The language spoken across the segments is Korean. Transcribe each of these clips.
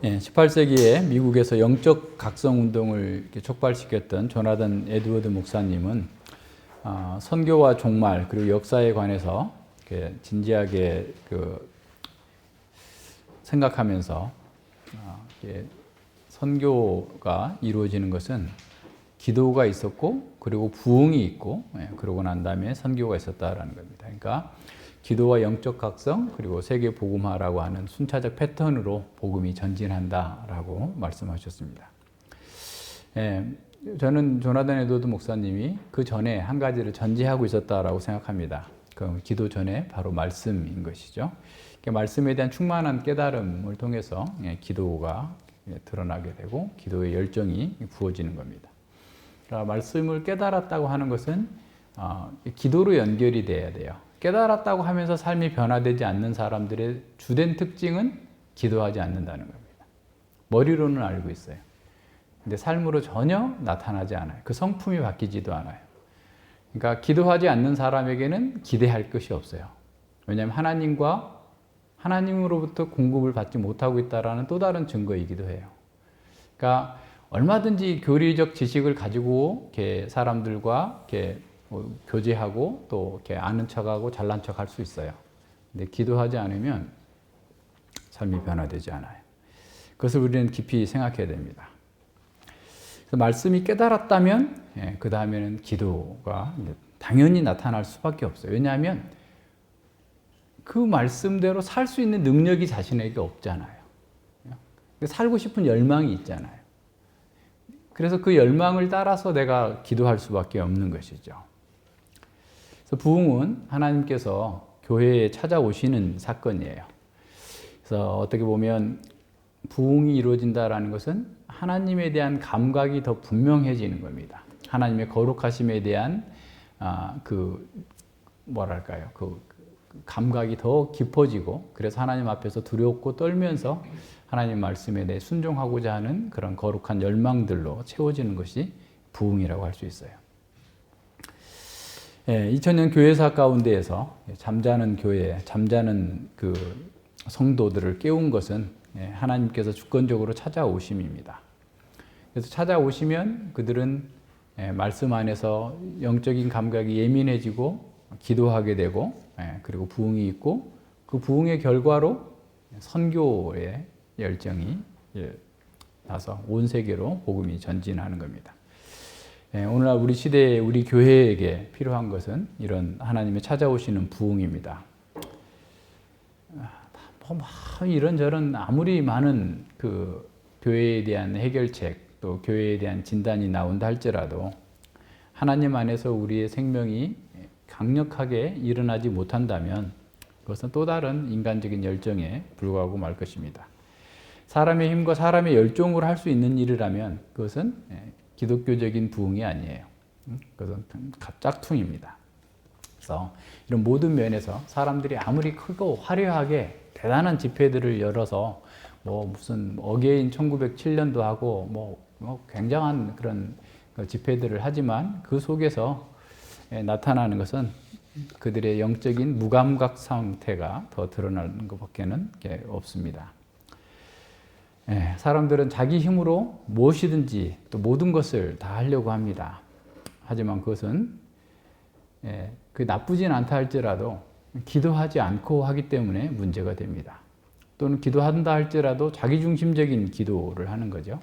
예, 18세기에 미국에서 영적 각성 운동을 이렇게 촉발시켰던 조나단 에드워드 목사님은 선교와 종말 그리고 역사에 관해서 이렇게 진지하게 생각하면서 이렇게 선교가 이루어지는 것은 기도가 있었고 그리고 부흥이 있고 그러고 난 다음에 선교가 있었다라는 겁니다. 그러니까 기도와 영적 각성 그리고 세계 복음화라고 하는 순차적 패턴으로 복음이 전진한다라고 말씀하셨습니다. 저는 조나단 에드워드 목사님이 그 전에 한 가지를 전제하고 있었다라고 생각합니다. 그 기도 전에 바로 말씀인 것이죠. 말씀에 대한 충만한 깨달음을 통해서 기도가 드러나게 되고 기도의 열정이 부어지는 겁니다. 그러니까 말씀을 깨달았다고 하는 것은 기도로 연결이 돼야 돼요. 깨달았다고 하면서 삶이 변화되지 않는 사람들의 주된 특징은 기도하지 않는다는 겁니다. 머리로는 알고 있어요. 근데 삶으로 전혀 나타나지 않아요. 그 성품이 바뀌지도 않아요. 그러니까 기도하지 않는 사람에게는 기대할 것이 없어요. 왜냐하면 하나님으로부터 공급을 받지 못하고 있다는 또 다른 증거이기도 해요. 그러니까 얼마든지 교리적 지식을 가지고 이렇게 사람들과 이렇게 교제하고 또 이렇게 아는 척하고 잘난 척할 수 있어요. 근데 기도하지 않으면 삶이 변화되지 않아요. 그것을 우리는 깊이 생각해야 됩니다. 그래서 말씀이 깨달았다면 그 다음에는 기도가 당연히 나타날 수밖에 없어요. 왜냐하면 그 말씀대로 살 수 있는 능력이 자신에게 없잖아요. 살고 싶은 열망이 있잖아요. 그래서 그 열망을 따라서 내가 기도할 수밖에 없는 것이죠. 그래서 부흥은 하나님께서 교회에 찾아오시는 사건이에요. 그래서 어떻게 보면 부흥이 이루어진다라는 것은 하나님에 대한 감각이 더 분명해지는 겁니다. 하나님의 거룩하심에 대한 그 감각이 더 깊어지고 그래서 하나님 앞에서 두렵고 떨면서 하나님 말씀에 대해 순종하고자 하는 그런 거룩한 열망들로 채워지는 것이 부흥이라고 할 수 있어요. 2000년 교회사 가운데에서 잠자는 교회, 잠자는 그 성도들을 깨운 것은 하나님께서 주권적으로 찾아오심입니다. 그래서 찾아오시면 그들은 말씀 안에서 영적인 감각이 예민해지고 기도하게 되고 그리고 부흥이 있고 그 부흥의 결과로 선교의 열정이 나서 온 세계로 복음이 전진하는 겁니다. 오늘날 우리 시대에 우리 교회에게 필요한 것은 이런 하나님의 찾아오시는 부흥입니다. 이런저런 아무리 많은 그 교회에 대한 해결책 또 교회에 대한 진단이 나온다 할지라도 하나님 안에서 우리의 생명이 강력하게 일어나지 못한다면 그것은 또 다른 인간적인 열정에 불과하고 말 것입니다. 사람의 힘과 사람의 열정으로 할 수 있는 일이라면 그것은 기독교적인 부흥이 아니에요. 그것은 짝퉁입니다. 그래서 이런 모든 면에서 사람들이 아무리 크고 화려하게 대단한 집회들을 열어서 무슨 어게인 1907년도 하고 굉장한 그런 집회들을 하지만 그 속에서 나타나는 것은 그들의 영적인 무감각 상태가 더 드러나는 것밖에는 없습니다. 사람들은 자기 힘으로 무엇이든지 또 모든 것을 다 하려고 합니다. 하지만 그것은 그 나쁘진 않다 할지라도 기도하지 않고 하기 때문에 문제가 됩니다. 또는 기도한다 할지라도 자기중심적인 기도를 하는 거죠.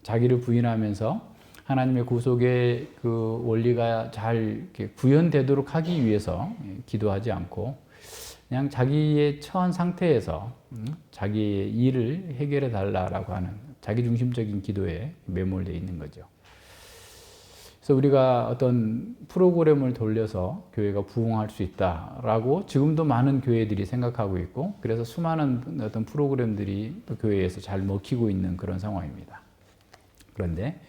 자기를 부인하면서 하나님의 구속의 그 원리가 잘 구현되도록 하기 위해서 기도하지 않고 그냥 자기의 처한 상태에서 자기의 일을 해결해 달라라고 하는 자기중심적인 기도에 매몰되어 있는 거죠. 그래서 우리가 어떤 프로그램을 돌려서 교회가 부흥할 수 있다라고 지금도 많은 교회들이 생각하고 있고 그래서 수많은 어떤 프로그램들이 또 교회에서 잘 먹히고 있는 그런 상황입니다. 그런데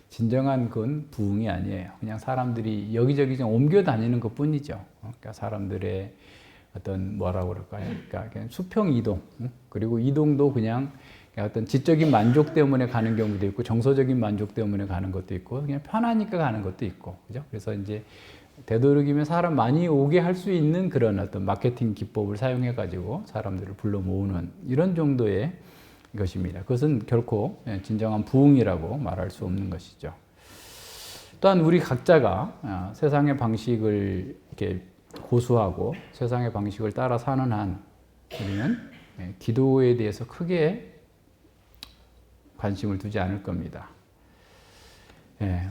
진정한 건 부흥이 아니에요. 그냥 사람들이 여기저기 좀 옮겨 다니는 것 뿐이죠. 그러니까 사람들의 어떤 그러니까 그냥 수평 이동, 그리고 이동도 그냥 어떤 지적인 만족 때문에 가는 경우도 있고 정서적인 만족 때문에 가는 것도 있고 그냥 편하니까 가는 것도 있고 그죠? 그래서 이제 되도록이면 사람 많이 오게 할 수 있는 그런 어떤 마케팅 기법을 사용해 가지고 사람들을 불러 모으는 이런 정도의 것입니다. 그것은 결코 진정한 부흥이라고 말할 수 없는 것이죠. 또한 우리 각자가 세상의 방식을 이렇게 고수하고 세상의 방식을 따라 사는 한 우리는 기도에 대해서 크게 관심을 두지 않을 겁니다.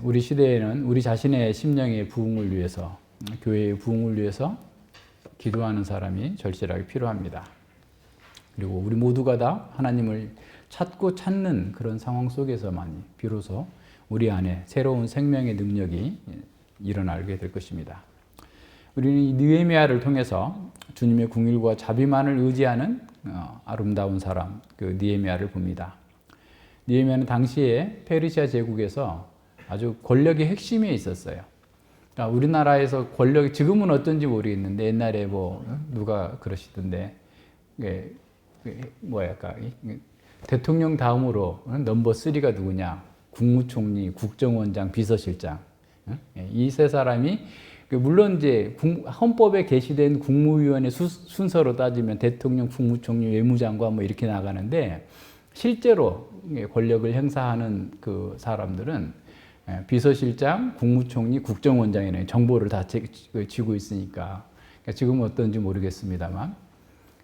우리 시대에는 우리 자신의 심령의 부흥을 위해서, 교회의 부흥을 위해서 기도하는 사람이 절실하게 필요합니다. 그리고 우리 모두가 다 하나님을 찾고 찾는 그런 상황 속에서만이 비로소 우리 안에 새로운 생명의 능력이 일어나게 될 것입니다. 우리는 이 느헤미야를 통해서 주님의 궁율과 자비만을 의지하는 아름다운 사람, 그 느헤미야를 봅니다. 느헤미야는 당시에 페르시아 제국에서 아주 권력의 핵심에 있었어요. 그러니까 우리나라에서 권력이 지금은 어떤지 모르겠는데 옛날에 누가 그러시던데 대통령 다음으로 넘버 3가 누구냐? 국무총리, 국정원장, 비서실장. 이 세 사람이 물론 이제 헌법에 게시된 국무위원회 순서로 따지면 대통령, 국무총리, 외무장관 이렇게 나가는데 실제로 권력을 행사하는 그 사람들은 비서실장, 국무총리, 국정원장이네 정보를 다 쥐고 있으니까 지금은 어떤지 모르겠습니다만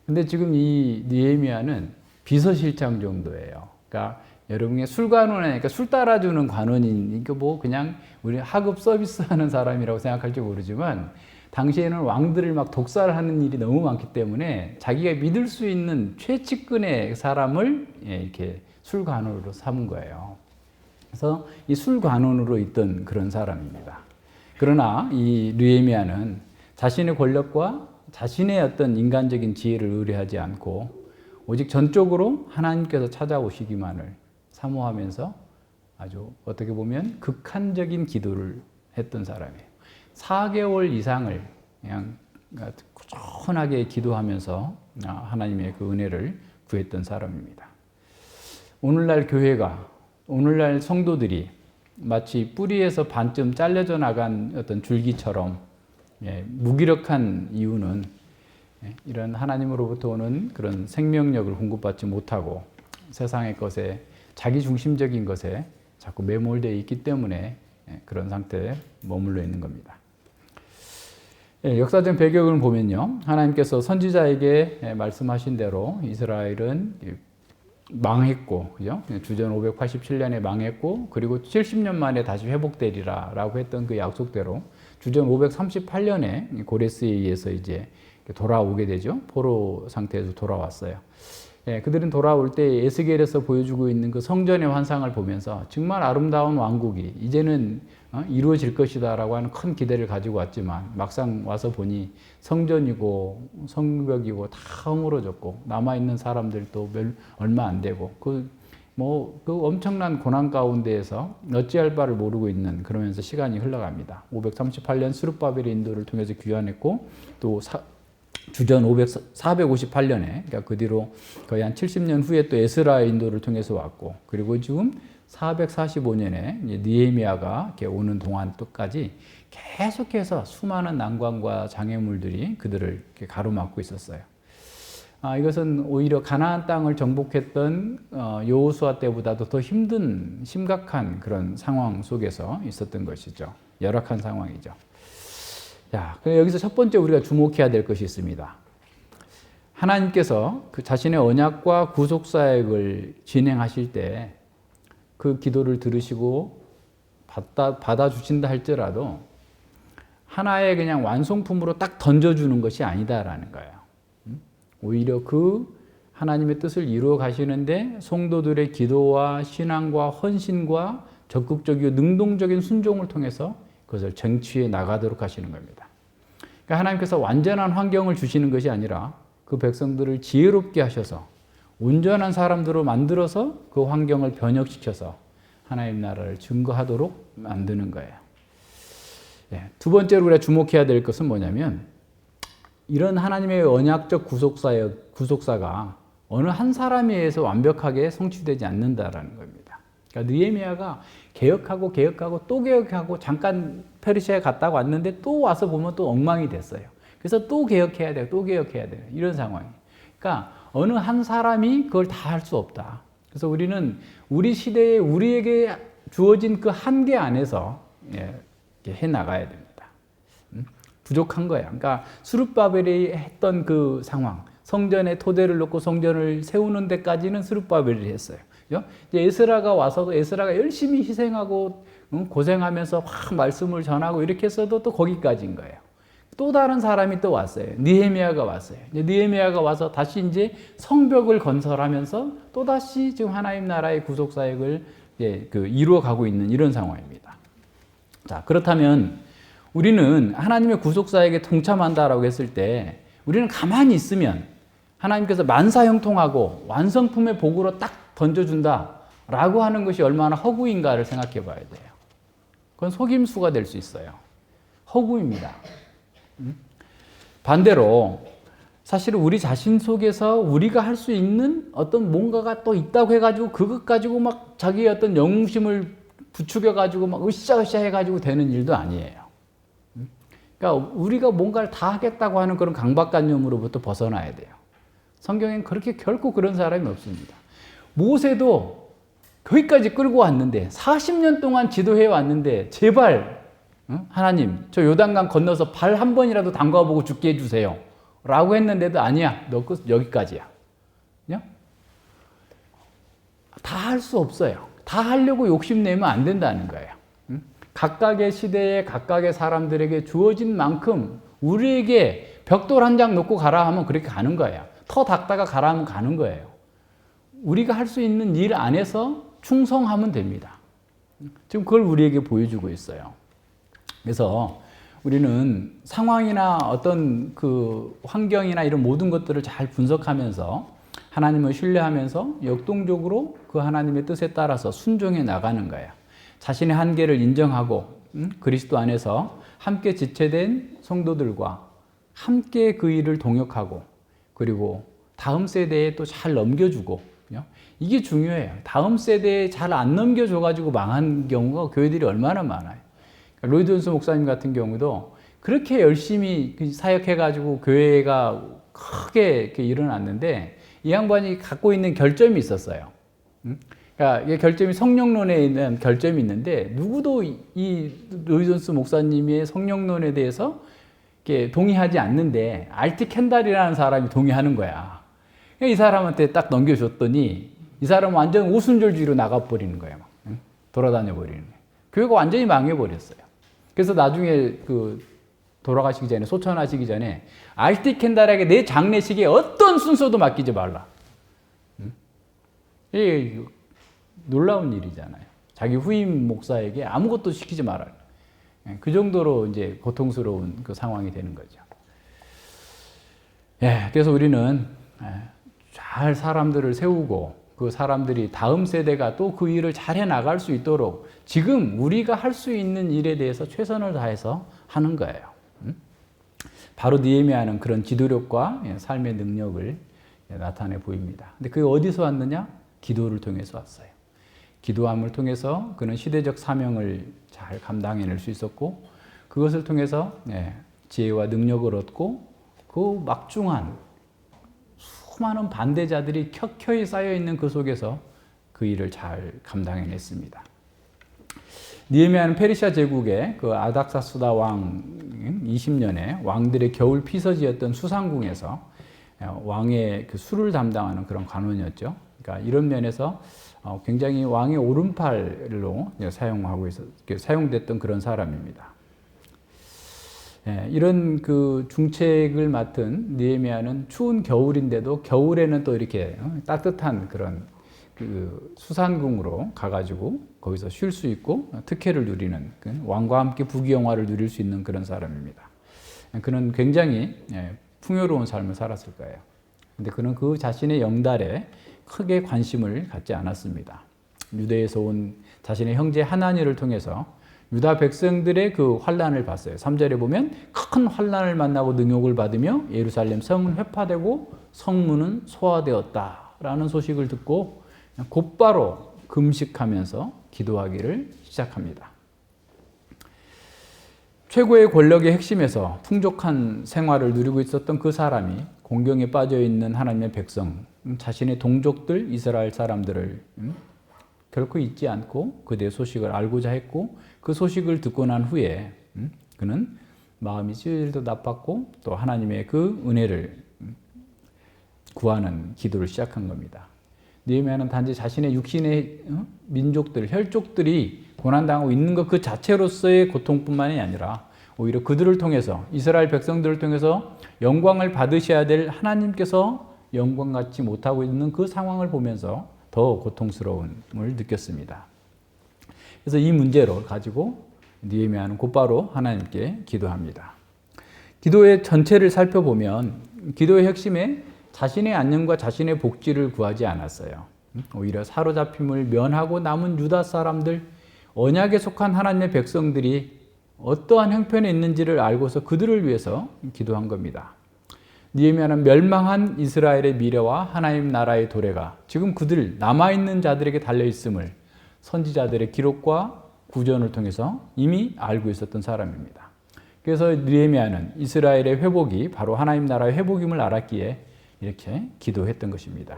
근데 지금 이 느헤미야는 비서실장 정도예요. 그러니까 여러분의 술관원이니까 술 따라주는 관원이니까 그냥 우리 하급 서비스하는 사람이라고 생각할지 모르지만 당시에는 왕들을 막 독살하는 일이 너무 많기 때문에 자기가 믿을 수 있는 최측근의 사람을 이렇게 술관원으로 삼은 거예요. 그래서 이 술관원으로 있던 그런 사람입니다. 그러나 이 느헤미야는 자신의 권력과 자신의 어떤 인간적인 지혜를 의뢰하지 않고 오직 전적으로 하나님께서 찾아오시기만을 사모하면서 아주 어떻게 보면 극한적인 기도를 했던 사람이에요. 4개월 이상을 그냥 꾸준하게 기도하면서 하나님의 그 은혜를 구했던 사람입니다. 오늘날 교회가, 오늘날 성도들이 마치 뿌리에서 반쯤 잘려져 나간 어떤 줄기처럼 무기력한 이유는 이런 하나님으로부터 오는 그런 생명력을 공급받지 못하고 세상의 것에 자기 중심적인 것에 자꾸 매몰되어 있기 때문에 그런 상태에 머물러 있는 겁니다. 역사적 배경을 보면요. 하나님께서 선지자에게 말씀하신 대로 이스라엘은 망했고, 그죠? 주전 587년에 망했고, 그리고 70년 만에 다시 회복되리라 라고 했던 그 약속대로 주전 538년에 고레스에 의해서 이제 돌아오게 되죠. 포로 상태에서 돌아왔어요. 그들은 돌아올 때 에스겔에서 보여주고 있는 그 성전의 환상을 보면서 정말 아름다운 왕국이 이제는 이루어질 것이다라고 하는 큰 기대를 가지고 왔지만 막상 와서 보니 성전이고 성벽이고 다 허물어졌고 남아있는 사람들도 얼마 안 되고 그 엄청난 고난 가운데에서 어찌할 바를 모르고 있는 그러면서 시간이 흘러갑니다. 538년 스룹바벨의 인도를 통해서 귀환했고 또 주전 458년에 그러니까 그 뒤로 거의 한 70년 후에 또 에스라의 인도를 통해서 왔고 그리고 지금 445년에 느헤미야가 오는 동안까지 계속해서 수많은 난관과 장애물들이 그들을 가로막고 있었어요. 이것은 오히려 가나안 땅을 정복했던 여호수아 때보다도 더 힘든 심각한 그런 상황 속에서 있었던 것이죠. 열악한 상황이죠. 자, 여기서 첫 번째 우리가 주목해야 될 것이 있습니다. 하나님께서 그 자신의 언약과 구속사역을 진행하실 때 그 기도를 들으시고 받아주신다 할지라도 하나의 그냥 완성품으로 딱 던져주는 것이 아니다라는 거예요. 오히려 그 하나님의 뜻을 이루어 가시는데 성도들의 기도와 신앙과 헌신과 적극적이고 능동적인 순종을 통해서 그것을 쟁취해 나가도록 하시는 겁니다. 그러니까 하나님께서 완전한 환경을 주시는 것이 아니라 그 백성들을 지혜롭게 하셔서 온전한 사람들로 만들어서 그 환경을 변혁시켜서 하나님 나라를 증거하도록 만드는 거예요. 두 번째로 우리가 주목해야 될 것은 뭐냐면 이런 하나님의 언약적 구속사가 어느 한 사람에 의해서 완벽하게 성취되지 않는다라는 겁니다. 그러니까 느헤미야가 개혁하고 또 개혁하고 잠깐 페르시아에 갔다가 왔는데 또 와서 보면 또 엉망이 됐어요. 그래서 또 개혁해야 돼요. 이런 상황이에요. 그러니까 어느 한 사람이 그걸 다 할 수 없다. 그래서 우리는 우리 시대에 우리에게 주어진 그 한계 안에서 해 나가야 됩니다. 부족한 거예요. 그러니까 스룹바벨이 했던 그 상황, 성전에 토대를 놓고 성전을 세우는 데까지는 스룹바벨이 했어요. 이제 에스라가 와서도 에스라가 열심히 희생하고 고생하면서 막 말씀을 전하고 이렇게 했어도 또 거기까지인 거예요. 또 다른 사람이 또 왔어요. 느헤미야가 왔어요. 느헤미야가 와서 다시 이제 성벽을 건설하면서 또 다시 지금 하나님 나라의 구속 사역을 이루어 가고 있는 이런 상황입니다. 자, 그렇다면 우리는 하나님의 구속 사역에 동참한다라고 했을 때 우리는 가만히 있으면 하나님께서 만사형통하고 완성품의 복으로 딱 던져준다라고 하는 것이 얼마나 허구인가를 생각해 봐야 돼요. 그건 속임수가 될 수 있어요. 허구입니다. 반대로 사실 우리 자신 속에서 우리가 할 수 있는 어떤 뭔가가 또 있다고 해가지고 그것 가지고 막 자기의 어떤 영웅심을 부추겨 가지고 막 으쌰으쌰 해가지고 되는 일도 아니에요. 그러니까 우리가 뭔가를 다 하겠다고 하는 그런 강박관념으로부터 벗어나야 돼요. 성경엔 그렇게 결코 그런 사람이 없습니다. 모세도 거기까지 끌고 왔는데 40년 동안 지도해 왔는데 제발 하나님 저 요단강 건너서 발 한 번이라도 담가보고 죽게 해주세요 라고 했는데도 아니야 너 여기까지야. 다 할 수 없어요. 다 하려고 욕심내면 안 된다는 거예요. 각각의 시대에 각각의 사람들에게 주어진 만큼 우리에게 벽돌 한 장 놓고 가라 하면 그렇게 가는 거예요. 터 닦다가 가라 하면 가는 거예요. 우리가 할 수 있는 일 안에서 충성하면 됩니다. 지금 그걸 우리에게 보여주고 있어요. 그래서 우리는 상황이나 어떤 그 환경이나 이런 모든 것들을 잘 분석하면서 하나님을 신뢰하면서 역동적으로 그 하나님의 뜻에 따라서 순종해 나가는 거예요. 자신의 한계를 인정하고 그리스도 안에서 함께 지체된 성도들과 함께 그 일을 동역하고 그리고 다음 세대에 또 잘 넘겨주고 이게 중요해요. 다음 세대에 잘 안 넘겨줘가지고 망한 경우가 교회들이 얼마나 많아요. 로이 존스 목사님 같은 경우도 그렇게 열심히 사역해가지고 교회가 크게 이렇게 일어났는데 이 양반이 갖고 있는 결점이 있었어요. 그러니까 이게 결점이 성령론에 있는 결점이 있는데 누구도 이 로이 존스 목사님의 성령론에 대해서 이렇게 동의하지 않는데 알티 켄달이라는 사람이 동의하는 거야. 이 사람한테 딱 넘겨줬더니 이 사람은 완전 오순절주의로 나가버리는 거예요. 돌아다녀 버리는 거예요. 교회가 완전히 망해버렸어요. 그래서 나중에 그 돌아가시기 전에 소천하시기 전에 알티 켄달에게 내 장례식에 어떤 순서도 맡기지 말라. 이게 놀라운 일이잖아요. 자기 후임 목사에게 아무것도 시키지 말아라. 그 정도로 이제 고통스러운 그 상황이 되는 거죠. 그래서 우리는 잘 사람들을 세우고 그 사람들이 다음 세대가 또 그 일을 잘해 나갈 수 있도록 지금 우리가 할 수 있는 일에 대해서 최선을 다해서 하는 거예요. 바로 느헤미야는 그런 지도력과 삶의 능력을 나타내 보입니다. 근데 그게 어디서 왔느냐? 기도를 통해서 왔어요. 기도함을 통해서 그는 시대적 사명을 잘 감당해낼 수 있었고 그것을 통해서 지혜와 능력을 얻고 그 막중한 수많은 반대자들이 켜켜이 쌓여있는 그 속에서 그 일을 잘 감당해냈습니다. 느헤미야는 페르시아 제국의 그 아닥사스다 왕 20년에 왕들의 겨울 피서지였던 수상궁에서 왕의 그 술을 담당하는 그런 관원이었죠. 그러니까 이런 면에서 굉장히 왕의 오른팔로 사용됐던 그런 사람입니다. 이런 그 중책을 맡은 느헤미야는 추운 겨울인데도 겨울에는 또 이렇게 따뜻한 그런 그 수산궁으로 가가지고 거기서 쉴 수 있고 특혜를 누리는 왕과 함께 부귀영화를 누릴 수 있는 그런 사람입니다. 그는 굉장히 풍요로운 삶을 살았을 거예요. 근데 그는 그 자신의 영달에 크게 관심을 갖지 않았습니다. 유대에서 온 자신의 형제 하나니를 통해서 유다 백성들의 그 환난을 봤어요. 3절에 보면 큰 환난을 만나고 능욕을 받으며 예루살렘 성은 회파되고 성문은 소화되었다라는 소식을 듣고 곧바로 금식하면서 기도하기를 시작합니다. 최고의 권력의 핵심에서 풍족한 생활을 누리고 있었던 그 사람이 공경에 빠져 있는 하나님의 백성, 자신의 동족들 이스라엘 사람들을 결코 잊지 않고 그들의 소식을 알고자 했고, 그 소식을 듣고 난 후에 그는 마음이 찔도 나빴고 또 하나님의 그 은혜를 구하는 기도를 시작한 겁니다. 느헤미야는 단지 자신의 육신의 민족들, 혈족들이 고난당하고 있는 것 그 자체로서의 고통뿐만이 아니라 오히려 그들을 통해서, 이스라엘 백성들을 통해서 영광을 받으셔야 될 하나님께서 영광 갖지 못하고 있는 그 상황을 보면서 더 고통스러움을 느꼈습니다. 그래서 이 문제를 가지고 느헤미야는 곧바로 하나님께 기도합니다. 기도의 전체를 살펴보면 기도의 핵심에 자신의 안녕과 자신의 복지를 구하지 않았어요. 오히려 사로잡힘을 면하고 남은 유다 사람들, 언약에 속한 하나님의 백성들이 어떠한 형편에 있는지를 알고서 그들을 위해서 기도한 겁니다. 느헤미야는 멸망한 이스라엘의 미래와 하나님 나라의 도래가 지금 그들 남아있는 자들에게 달려있음을 선지자들의 기록과 구전을 통해서 이미 알고 있었던 사람입니다. 그래서 느헤미야는 이스라엘의 회복이 바로 하나님 나라의 회복임을 알았기에 이렇게 기도했던 것입니다.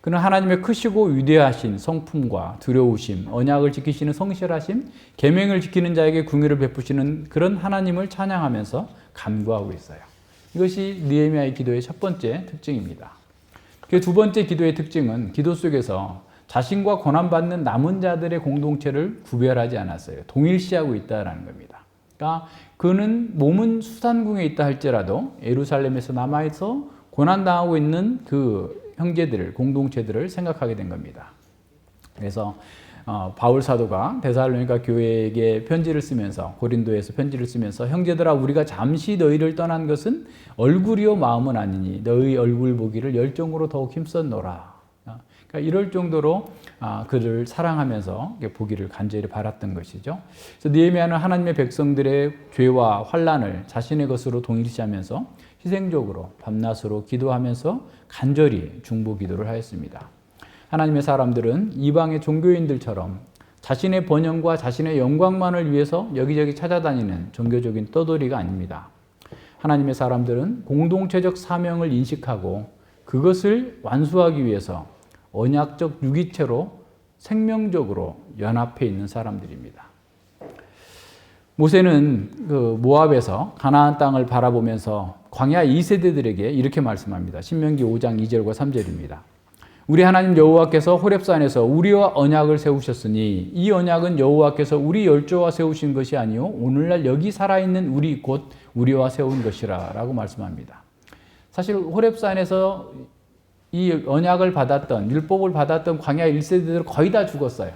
그는 하나님의 크시고 위대하신 성품과 두려우심, 언약을 지키시는 성실하심, 계명을 지키는 자에게 긍휼을 베푸시는 그런 하나님을 찬양하면서 간구하고 있어요. 이것이 느헤미야의 기도의 첫 번째 특징입니다. 그 두 번째 기도의 특징은 기도 속에서 자신과 고난받는 남은 자들의 공동체를 구별하지 않았어요. 동일시하고 있다는 겁니다. 그러니까 그는 몸은 수산궁에 있다 할지라도 예루살렘에서 남아있어 고난당하고 있는 그 형제들을, 공동체들을 생각하게 된 겁니다. 그래서 바울 사도가 데살로니가 교회에게 편지를 쓰면서, 고린도에서 편지를 쓰면서 형제들아 우리가 잠시 너희를 떠난 것은 얼굴이요 마음은 아니니 너희 얼굴 보기를 열정으로 더욱 힘썼노라. 그러니까 이럴 정도로 그를 사랑하면서 보기를 간절히 바랐던 것이죠. 그래서 느헤미야는 하나님의 백성들의 죄와 환난을 자신의 것으로 동일시하면서 희생적으로 밤낮으로 기도하면서 간절히 중보 기도를 하였습니다. 하나님의 사람들은 이방의 종교인들처럼 자신의 번영과 자신의 영광만을 위해서 여기저기 찾아다니는 종교적인 떠돌이가 아닙니다. 하나님의 사람들은 공동체적 사명을 인식하고 그것을 완수하기 위해서 언약적 유기체로 생명적으로 연합해 있는 사람들입니다. 모세는 그 모압에서 가나안 땅을 바라보면서 광야 2세대들에게 이렇게 말씀합니다. 신명기 5장 2절과 3절입니다. 우리 하나님 여호와께서 호렙산에서 우리와 언약을 세우셨으니 이 언약은 여호와께서 우리 열조와 세우신 것이 아니요 오늘날 여기 살아있는 우리 곧 우리와 세운 것이라 라고 말씀합니다. 사실 호렙산에서 이 언약을 받았던, 율법을 받았던 광야 1세대들 거의 다 죽었어요.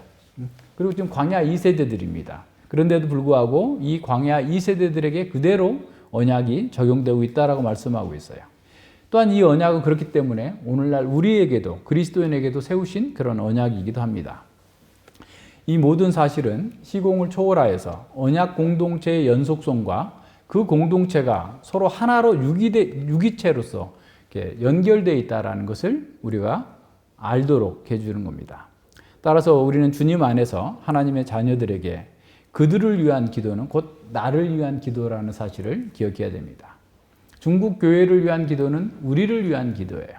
그리고 지금 광야 2세대들입니다. 그런데도 불구하고 이 광야 2세대들에게 그대로 언약이 적용되고 있다라고 말씀하고 있어요. 또한 이 언약은 그렇기 때문에 오늘날 우리에게도, 그리스도인에게도 세우신 그런 언약이기도 합니다. 이 모든 사실은 시공을 초월하여서 언약 공동체의 연속성과 그 공동체가 서로 하나로 유기체로서 연결되어 있다는 것을 우리가 알도록 해주는 겁니다. 따라서 우리는 주님 안에서 하나님의 자녀들에게 그들을 위한 기도는 곧 나를 위한 기도라는 사실을 기억해야 됩니다. 중국 교회를 위한 기도는 우리를 위한 기도예요.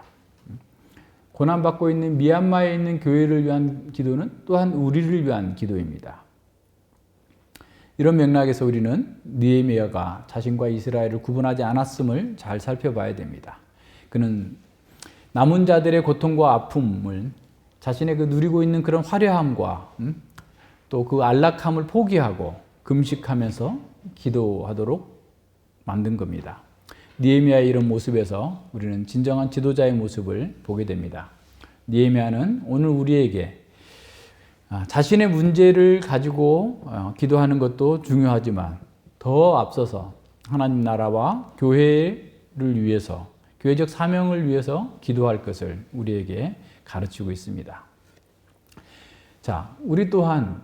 고난받고 있는 미얀마에 있는 교회를 위한 기도는 또한 우리를 위한 기도입니다. 이런 맥락에서 우리는 느헤미야가 자신과 이스라엘을 구분하지 않았음을 잘 살펴봐야 됩니다. 그는 남은 자들의 고통과 아픔을 자신의 그 누리고 있는 그런 화려함과 또 그 안락함을 포기하고 금식하면서 기도하도록 만든 겁니다. 느헤미야의 이런 모습에서 우리는 진정한 지도자의 모습을 보게 됩니다. 느헤미야는 오늘 우리에게 자신의 문제를 가지고 기도하는 것도 중요하지만 더 앞서서 하나님 나라와 교회를 위해서, 교회적 사명을 위해서 기도할 것을 우리에게 가르치고 있습니다. 자, 우리 또한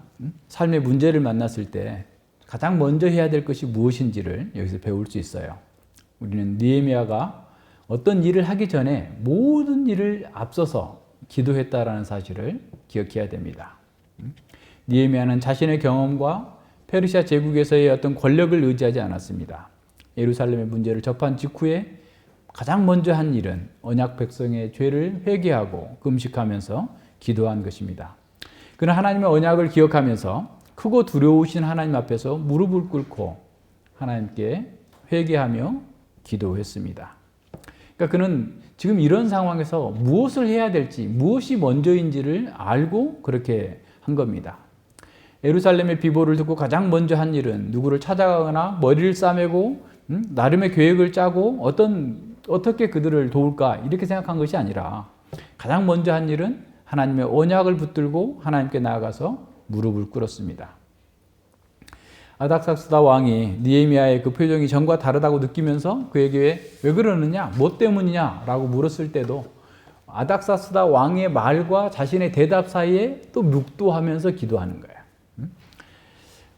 삶의 문제를 만났을 때 가장 먼저 해야 될 것이 무엇인지를 여기서 배울 수 있어요. 우리는 느헤미야가 어떤 일을 하기 전에 모든 일을 앞서서 기도했다라는 사실을 기억해야 됩니다. 느헤미야는 자신의 경험과 페르시아 제국에서의 어떤 권력을 의지하지 않았습니다. 예루살렘의 문제를 접한 직후에 가장 먼저 한 일은 언약 백성의 죄를 회개하고 금식하면서 기도한 것입니다. 그는 하나님의 언약을 기억하면서 크고 두려우신 하나님 앞에서 무릎을 꿇고 하나님께 회개하며 기도했습니다. 그러니까 그는 지금 이런 상황에서 무엇을 해야 될지, 무엇이 먼저인지를 알고 그렇게 한 겁니다. 예루살렘의 비보를 듣고 가장 먼저 한 일은 누구를 찾아가거나 머리를 싸매고 나름의 계획을 짜고 어떻게 그들을 도울까 이렇게 생각한 것이 아니라 가장 먼저 한 일은 하나님의 언약을 붙들고 하나님께 나아가서 무릎을 꿇었습니다. 아닥사스다 왕이 느헤미야의 그 표정이 전과 다르다고 느끼면서 그에게 왜 그러느냐, 뭐 때문이냐 라고 물었을 때도 아닥사스다 왕의 말과 자신의 대답 사이에 또 묵도하면서 기도하는 거예요.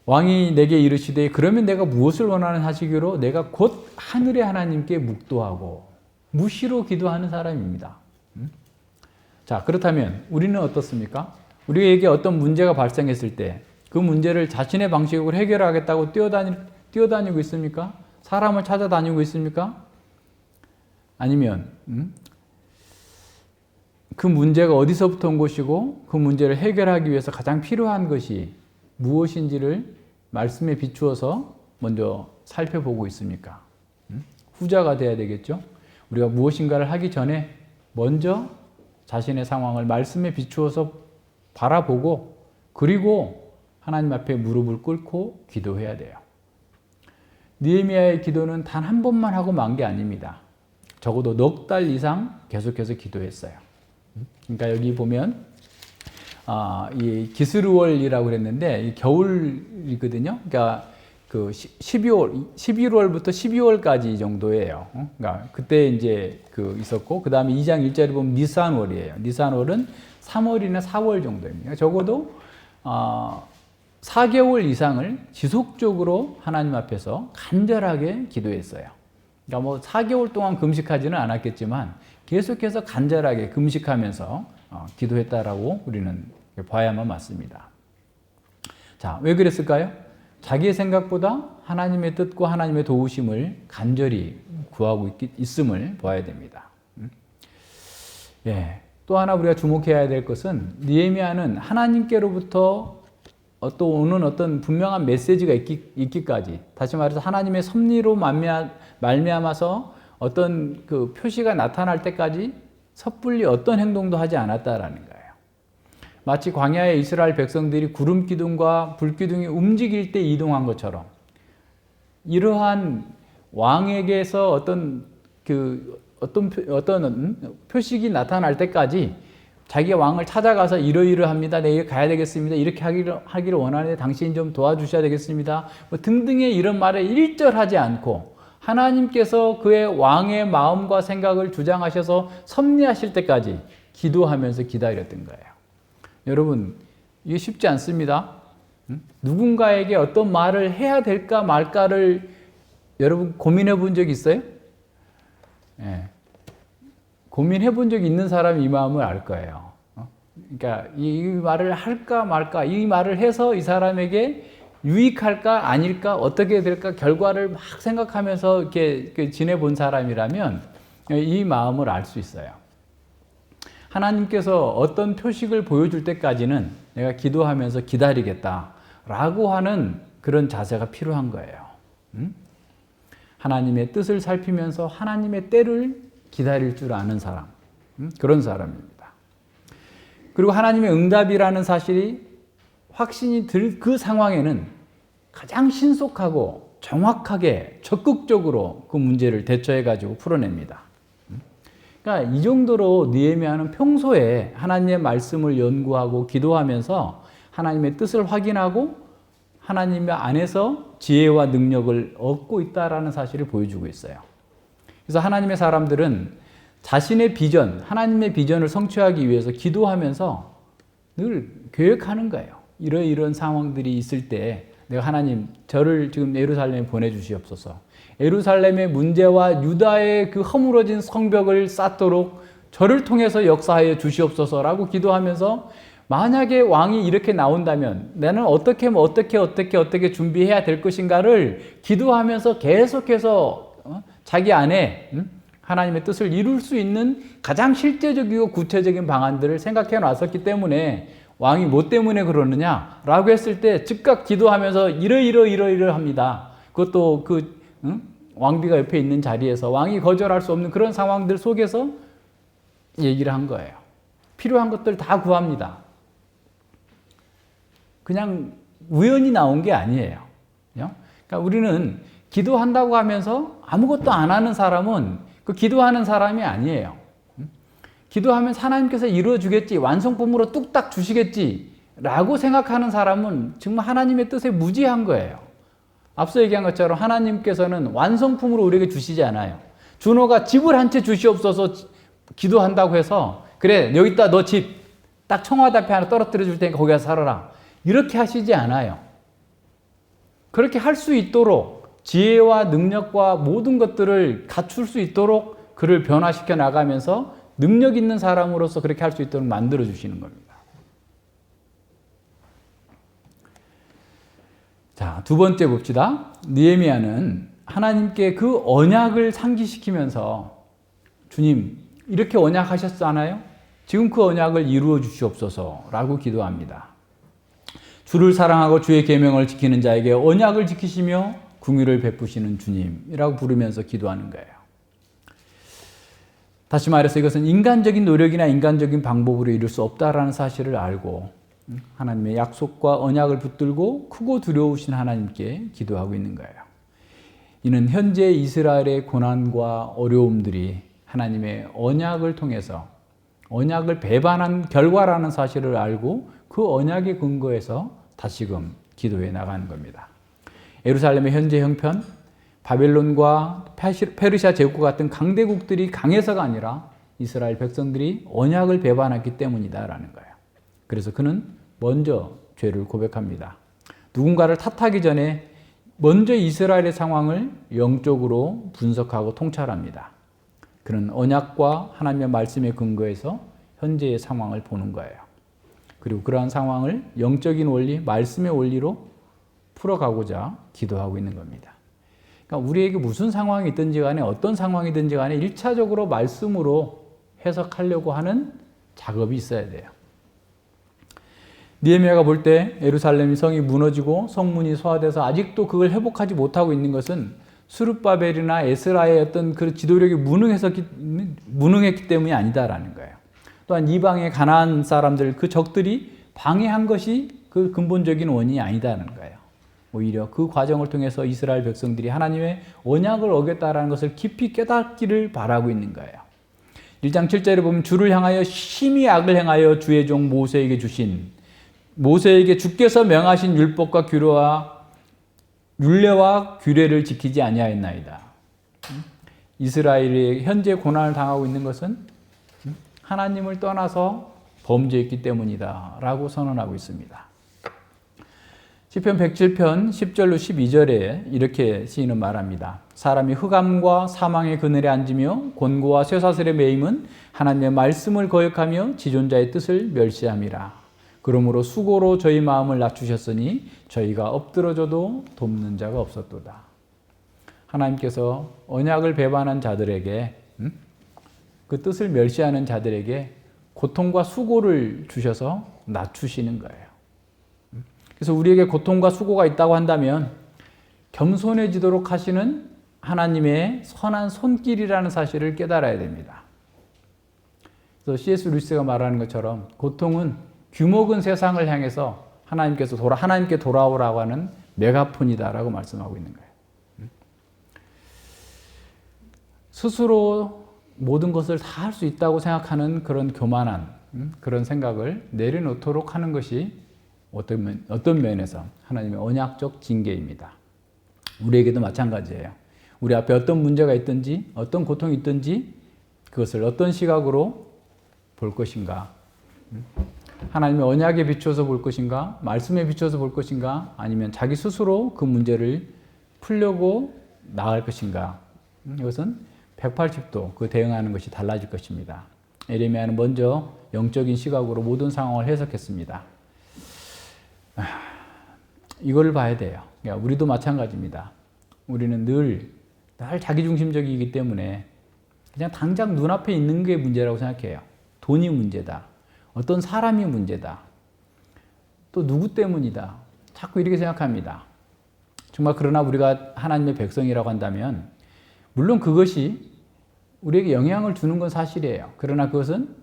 왕이 내게 이르시되 그러면 내가 무엇을 원하는 하시기로 내가 곧 하늘의 하나님께 묵도하고 무시로 기도하는 사람입니다. 자, 그렇다면 우리는 어떻습니까? 우리에게 어떤 문제가 발생했을 때 그 문제를 자신의 방식으로 해결하겠다고 뛰어다니고 있습니까? 사람을 찾아다니고 있습니까? 아니면 그 문제가 어디서부터 온 것이고 그 문제를 해결하기 위해서 가장 필요한 것이 무엇인지를 말씀에 비추어서 먼저 살펴보고 있습니까? 후자가 돼야 되겠죠? 우리가 무엇인가를 하기 전에 먼저 자신의 상황을 말씀에 비추어서 바라보고 그리고 하나님 앞에 무릎을 꿇고 기도해야 돼요. 느헤미야의 기도는 단 한 번만 하고 만 게 아닙니다. 적어도 넉 달 이상 계속해서 기도했어요. 그러니까 여기 보면 이 기스루월이라고 그랬는데 이 겨울이거든요. 그러니까 그 11월부터 12월까지 정도예요. 그러니까 그때 이제 그 있었고 그 다음에 2장 1절에 보면 니산월이에요. 니산월은 3월이나 4월 정도입니다. 적어도 4개월 이상을 지속적으로 하나님 앞에서 간절하게 기도했어요. 그러니까 뭐 4개월 동안 금식하지는 않았겠지만 계속해서 간절하게 금식하면서 기도했다라고 우리는 봐야만 맞습니다. 자, 왜 그랬을까요? 자기의 생각보다 하나님의 뜻과 하나님의 도우심을 간절히 구하고 있음을 봐야 됩니다. 예. 또 하나 우리가 주목해야 될 것은 느헤미야는 하나님께로부터 또 오는 어떤 분명한 메시지가 있기까지, 다시 말해서 하나님의 섭리로 말미암아서 어떤 그 표시가 나타날 때까지 섣불리 어떤 행동도 하지 않았다라는 거예요. 마치 광야의 이스라엘 백성들이 구름 기둥과 불 기둥이 움직일 때 이동한 것처럼 이러한 왕에게서 어떤 표식이 나타날 때까지 자기가 왕을 찾아가서 이러이러합니다. 내일 가야 되겠습니다. 이렇게 하기를 원하는데 당신이 좀 도와주셔야 되겠습니다. 뭐 등등의 이런 말을 일절하지 않고 하나님께서 그의 왕의 마음과 생각을 주장하셔서 섭리하실 때까지 기도하면서 기다렸던 거예요. 여러분, 이게 쉽지 않습니다. 누군가에게 어떤 말을 해야 될까 말까를 여러분 고민해 본 적 있어요? 예. 고민해 본 적이 있는 사람이 이 마음을 알 거예요. 그러니까 이 말을 할까 말까, 이 말을 해서 이 사람에게 유익할까 아닐까 어떻게 될까 결과를 막 생각하면서 이렇게 지내본 사람이라면 이 마음을 알 수 있어요. 하나님께서 어떤 표식을 보여줄 때까지는 내가 기도하면서 기다리겠다라고 하는 그런 자세가 필요한 거예요. 하나님의 뜻을 살피면서 하나님의 때를 기다릴 줄 아는 사람, 그런 사람입니다. 그리고 하나님의 응답이라는 사실이 확신이 들 그 상황에는 가장 신속하고 정확하게 적극적으로 그 문제를 대처해가지고 풀어냅니다. 그러니까 이 정도로 느헤미야는 평소에 하나님의 말씀을 연구하고 기도하면서 하나님의 뜻을 확인하고 하나님 안에서 지혜와 능력을 얻고 있다는 사실을 보여주고 있어요. 그래서 하나님의 사람들은 자신의 비전, 하나님의 비전을 성취하기 위해서 기도하면서 늘 계획하는 거예요. 이런 상황들이 있을 때 내가 하나님 저를 지금 예루살렘에 보내주시옵소서. 예루살렘의 문제와 유다의 그 허물어진 성벽을 쌓도록 저를 통해서 역사하여 주시옵소서라고 기도하면서 만약에 왕이 이렇게 나온다면 나는 어떻게 준비해야 될 것인가를 기도하면서 계속해서 자기 안에 하나님의 뜻을 이룰 수 있는 가장 실제적이고 구체적인 방안들을 생각해 놨었기 때문에 왕이 뭐 때문에 그러느냐라고 했을 때 즉각 기도하면서 이러이러이러이러합니다. 그것도 왕비가 옆에 있는 자리에서 왕이 거절할 수 없는 그런 상황들 속에서 얘기를 한 거예요. 필요한 것들 다 구합니다. 그냥 우연히 나온 게 아니에요. 그러니까 우리는 기도한다고 하면서 아무것도 안 하는 사람은 그 기도하는 사람이 아니에요. 기도하면 하나님께서 이루어주겠지, 완성품으로 뚝딱 주시겠지라고 생각하는 사람은 정말 하나님의 뜻에 무지한 거예요. 앞서 얘기한 것처럼 하나님께서는 완성품으로 우리에게 주시지 않아요. 준호가 집을 한 채 주시옵소서 기도한다고 해서 그래 여기다 너 집 딱 청와대 앞에 하나 떨어뜨려 줄 테니까 거기 가서 살아라 이렇게 하시지 않아요. 그렇게 할 수 있도록 지혜와 능력과 모든 것들을 갖출 수 있도록 그를 변화시켜 나가면서 능력 있는 사람으로서 그렇게 할 수 있도록 만들어 주시는 겁니다. 자, 두 번째 봅시다. 느헤미야는 하나님께 그 언약을 상기시키면서 주님 이렇게 언약하셨잖아요. 지금 그 언약을 이루어 주시옵소서라고 기도합니다. 주를 사랑하고 주의 계명을 지키는 자에게 언약을 지키시며 긍휼을 베푸시는 주님이라고 부르면서 기도하는 거예요. 다시 말해서 이것은 인간적인 노력이나 인간적인 방법으로 이룰 수 없다라는 사실을 알고 하나님의 약속과 언약을 붙들고 크고 두려우신 하나님께 기도하고 있는 거예요. 이는 현재 이스라엘의 고난과 어려움들이 하나님의 언약을 통해서 언약을 배반한 결과라는 사실을 알고 그 언약의 근거에서 다시금 기도해 나가는 겁니다. 예루살렘의 현재 형편, 바벨론과 페르시아 제국과 같은 강대국들이 강해서가 아니라 이스라엘 백성들이 언약을 배반했기 때문이다라는 거예요. 그래서 그는 먼저 죄를 고백합니다. 누군가를 탓하기 전에 먼저 이스라엘의 상황을 영적으로 분석하고 통찰합니다. 그는 언약과 하나님의 말씀에 근거해서 현재의 상황을 보는 거예요. 그리고 그러한 상황을 영적인 원리, 말씀의 원리로 풀어가고자 기도하고 있는 겁니다. 그러니까 우리에게 무슨 상황이 있든지 간에 어떤 상황이든지 간에 1차적으로 말씀으로 해석하려고 하는 작업이 있어야 돼요. 느헤미야가 볼 때 예루살렘 성이 무너지고 성문이 소화돼서 아직도 그걸 회복하지 못하고 있는 것은 스룹바벨이나 에스라의 어떤 그 지도력이 무능했기 때문이 아니다라는 거예요. 또한 이방의 가나안 사람들 그 적들이 방해한 것이 그 근본적인 원인이 아니다라는 거예요. 오히려 그 과정을 통해서 이스라엘 백성들이 하나님의 언약을 어겼다라는 것을 깊이 깨닫기를 바라고 있는 거예요. 1장 7절에 보면 주를 향하여 심히 악을 행하여 주의 종 모세에게 주신 모세에게 주께서 명하신 율법과 율례와 규례를 지키지 아니하였나이다. 이스라엘이 현재 고난을 당하고 있는 것은 하나님을 떠나서 범죄했기 때문이다 라고 선언하고 있습니다. 시편 107편 10절로 12절에 이렇게 시인은 말합니다. 사람이 흑암과 사망의 그늘에 앉으며 곤고와 쇠사슬에 매임은 하나님의 말씀을 거역하며 지존자의 뜻을 멸시함이라. 그러므로 수고로 저희 마음을 낮추셨으니 저희가 엎드러져도 돕는 자가 없었도다. 하나님께서 언약을 배반한 자들에게 그 뜻을 멸시하는 자들에게 고통과 수고를 주셔서 낮추시는 거예요. 그래서 우리에게 고통과 수고가 있다고 한다면 겸손해지도록 하시는 하나님의 선한 손길이라는 사실을 깨달아야 됩니다. 그래서 C.S. 루이스가 말하는 것처럼 고통은 규모큰 세상을 향해서 하나님께 돌아오라고 하는 메가폰이다라고 말씀하고 있는 거예요. 스스로 모든 것을 다 할 수 있다고 생각하는 그런 교만한 그런 생각을 내려놓도록 하는 것이 어떤 면에서 하나님의 언약적 징계입니다. 우리에게도 마찬가지예요. 우리 앞에 어떤 문제가 있든지 어떤 고통이 있든지 그것을 어떤 시각으로 볼 것인가, 하나님의 언약에 비춰서 볼 것인가, 말씀에 비춰서 볼 것인가, 아니면 자기 스스로 그 문제를 풀려고 나갈 것인가, 이것은 180도 그 대응하는 것이 달라질 것입니다. 예레미야는 먼저 영적인 시각으로 모든 상황을 해석했습니다. 이걸 봐야 돼요. 그러니까 우리도 마찬가지입니다. 우리는 늘 자기중심적이기 때문에 그냥 당장 눈앞에 있는 게 문제라고 생각해요. 돈이 문제다. 어떤 사람이 문제다. 또 누구 때문이다. 자꾸 이렇게 생각합니다. 정말 그러나 우리가 하나님의 백성이라고 한다면 물론 그것이 우리에게 영향을 주는 건 사실이에요. 그러나 그것은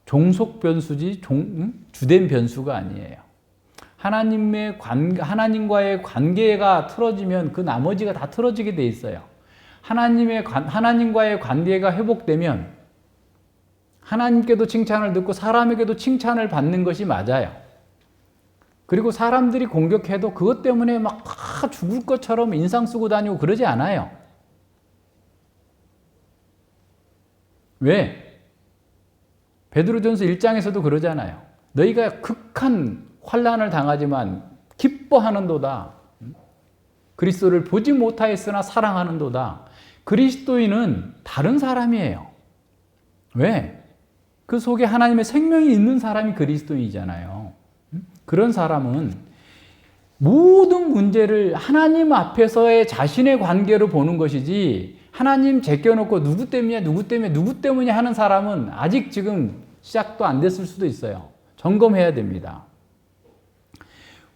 종속 변수지 주된 변수가 아니에요. 하나님과의 관계가 틀어지면 그 나머지가 다 틀어지게 돼 있어요. 하나님과의 관계가 회복되면 하나님께도 칭찬을 듣고 사람에게도 칭찬을 받는 것이 맞아요. 그리고 사람들이 공격해도 그것 때문에 막 죽을 것처럼 인상 쓰고 다니고 그러지 않아요. 왜? 베드로전서 1장에서도 그러잖아요. 너희가 극한 환난을 당하지만 기뻐하는도다. 그리스도를 보지 못하였으나 사랑하는도다. 그리스도인은 다른 사람이에요. 왜? 그 속에 하나님의 생명이 있는 사람이 그리스도인이잖아요. 그런 사람은 모든 문제를 하나님 앞에서의 자신의 관계로 보는 것이지 하나님 제껴놓고 누구 때문이야 하는 사람은 아직 지금 시작도 안 됐을 수도 있어요. 점검해야 됩니다.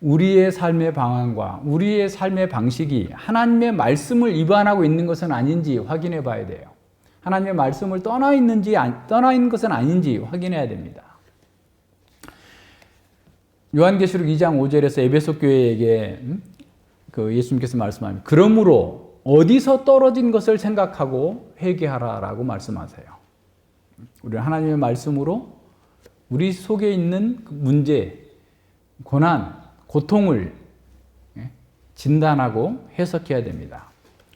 우리의 삶의 방향과 우리의 삶의 방식이 하나님의 말씀을 위반하고 있는 것은 아닌지 확인해 봐야 돼요. 하나님의 말씀을 떠나 있는 것은 아닌지 확인해야 됩니다. 요한계시록 2장 5절에서 에베소 교회에게 예수님께서 말씀합니다. 그러므로 어디서 떨어진 것을 생각하고 회개하라라고 말씀하세요. 우리는 하나님의 말씀으로 우리 속에 있는 문제, 고난, 고통을 진단하고 해석해야 됩니다.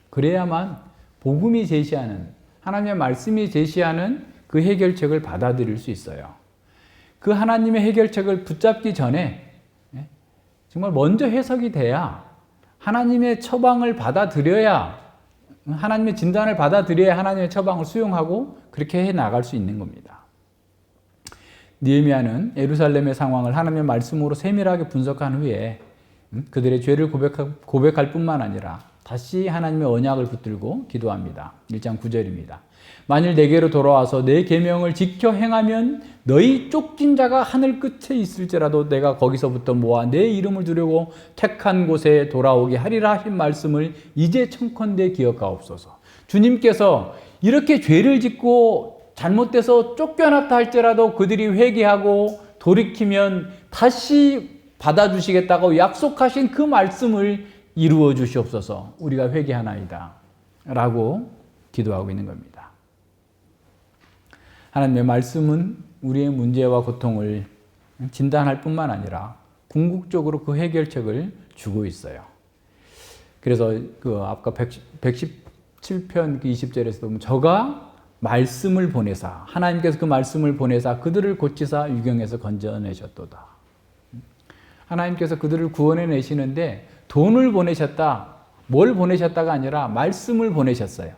그래야만 복음이 제시하는, 하나님의 말씀이 제시하는 그 해결책을 받아들일 수 있어요. 그 하나님의 해결책을 붙잡기 전에 정말 먼저 해석이 돼야 하나님의 처방을 받아들여야, 하나님의 진단을 받아들여야 하나님의 처방을 수용하고 그렇게 해 나갈 수 있는 겁니다. 느헤미야는 예루살렘의 상황을 하나님의 말씀으로 세밀하게 분석한 후에 그들의 죄를 고백할 뿐만 아니라 다시 하나님의 언약을 붙들고 기도합니다. 1장 9절입니다. 만일 내게로 돌아와서 내 계명을 지켜 행하면 너희 쫓긴 자가 하늘 끝에 있을지라도 내가 거기서부터 모아 내 이름을 두려고 택한 곳에 돌아오게 하리라 하신 말씀을 이제 청컨대 기억하옵소서. 주님께서 이렇게 죄를 짓고 잘못돼서 쫓겨났다 할지라도 그들이 회개하고 돌이키면 다시 받아주시겠다고 약속하신 그 말씀을 이루어 주시옵소서. 우리가 회개하나이다 라고 기도하고 있는 겁니다. 하나님의 말씀은 우리의 문제와 고통을 진단할 뿐만 아니라 궁극적으로 그 해결책을 주고 있어요. 그래서 아까 117편 20절에서 보면 저가 말씀을 보내사, 하나님께서 그 말씀을 보내사 그들을 고치사 유경에서 건져내셨도다. 하나님께서 그들을 구원해 내시는데 돈을 보내셨다, 뭘 보내셨다가 아니라 말씀을 보내셨어요.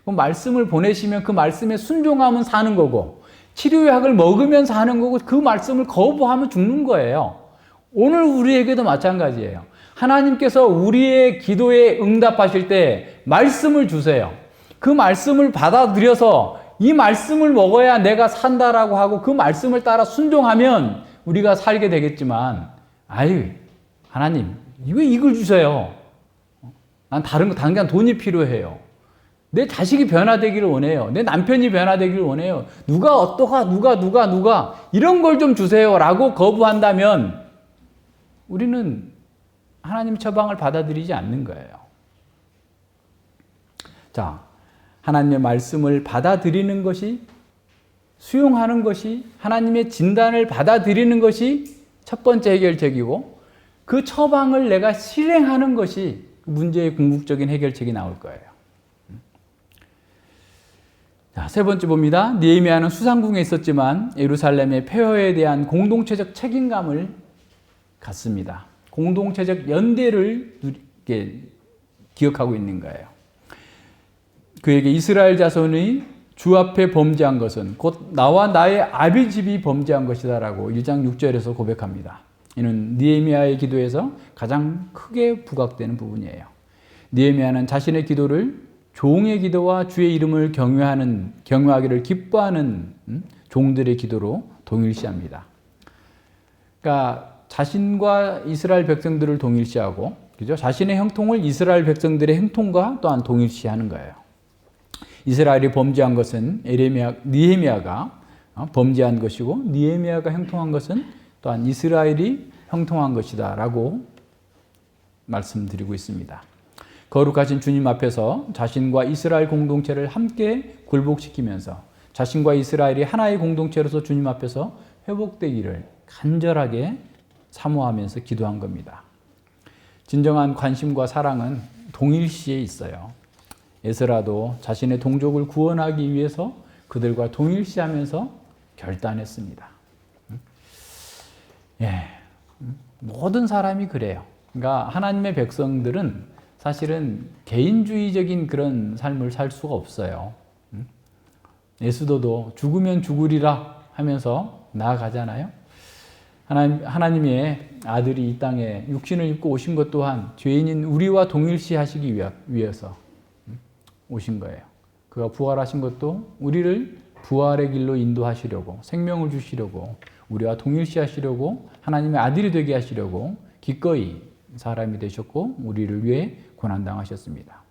그 말씀을 보내시면 그 말씀에 순종하면 사는 거고, 치료약을 먹으면 사는 거고, 그 말씀을 거부하면 죽는 거예요. 오늘 우리에게도 마찬가지예요. 하나님께서 우리의 기도에 응답하실 때 말씀을 주세요. 그 말씀을 받아들여서 이 말씀을 먹어야 내가 산다라고 하고 그 말씀을 따라 순종하면 우리가 살게 되겠지만, 하나님, 왜 이걸 주세요? 난 다른 거, 당장 돈이 필요해요. 내 자식이 변화되기를 원해요. 내 남편이 변화되기를 원해요. 누가 이런 걸 좀 주세요 라고 거부한다면 우리는 하나님 처방을 받아들이지 않는 거예요. 자, 하나님의 말씀을 받아들이는 것이, 수용하는 것이, 하나님의 진단을 받아들이는 것이 첫 번째 해결책이고, 그 처방을 내가 실행하는 것이 문제의 궁극적인 해결책이 나올 거예요. 자, 세 번째 봅니다. 느헤미야는 수상궁에 있었지만 예루살렘의 폐허에 대한 공동체적 책임감을 갖습니다. 공동체적 연대를 기억하고 있는 거예요. 그에게 이스라엘 자손이 주 앞에 범죄한 것은 곧 나와 나의 아비집이 범죄한 것이다라고 1장 6절에서 고백합니다. 이는 느헤미야의 기도에서 가장 크게 부각되는 부분이에요. 느헤미야는 자신의 기도를 종의 기도와 주의 이름을 경외하기를 기뻐하는 종들의 기도로 동일시합니다. 그러니까 자신과 이스라엘 백성들을 동일시하고, 그죠? 자신의 형통을 이스라엘 백성들의 형통과 또한 동일시하는 거예요. 이스라엘이 범죄한 것은 느헤미야가 범죄한 것이고, 느헤미야가 형통한 것은 또한 이스라엘이 형통한 것이다라고 말씀드리고 있습니다. 거룩하신 주님 앞에서 자신과 이스라엘 공동체를 함께 굴복시키면서 자신과 이스라엘이 하나의 공동체로서 주님 앞에서 회복되기를 간절하게 사모하면서 기도한 겁니다. 진정한 관심과 사랑은 동일시에 있어요. 에스라도 자신의 동족을 구원하기 위해서 그들과 동일시하면서 결단했습니다. 모든 사람이 그래요. 그러니까 하나님의 백성들은 사실은 개인주의적인 그런 삶을 살 수가 없어요. 에스더도 죽으면 죽으리라 하면서 나아가잖아요. 하나님의 아들이 이 땅에 육신을 입고 오신 것 또한 죄인인 우리와 동일시 하시기 위해서 오신 거예요. 그가 부활하신 것도 우리를 부활의 길로 인도하시려고, 생명을 주시려고, 우리와 동일시 하시려고, 하나님의 아들이 되게 하시려고 기꺼이 사람이 되셨고 우리를 위해 고난당하셨습니다.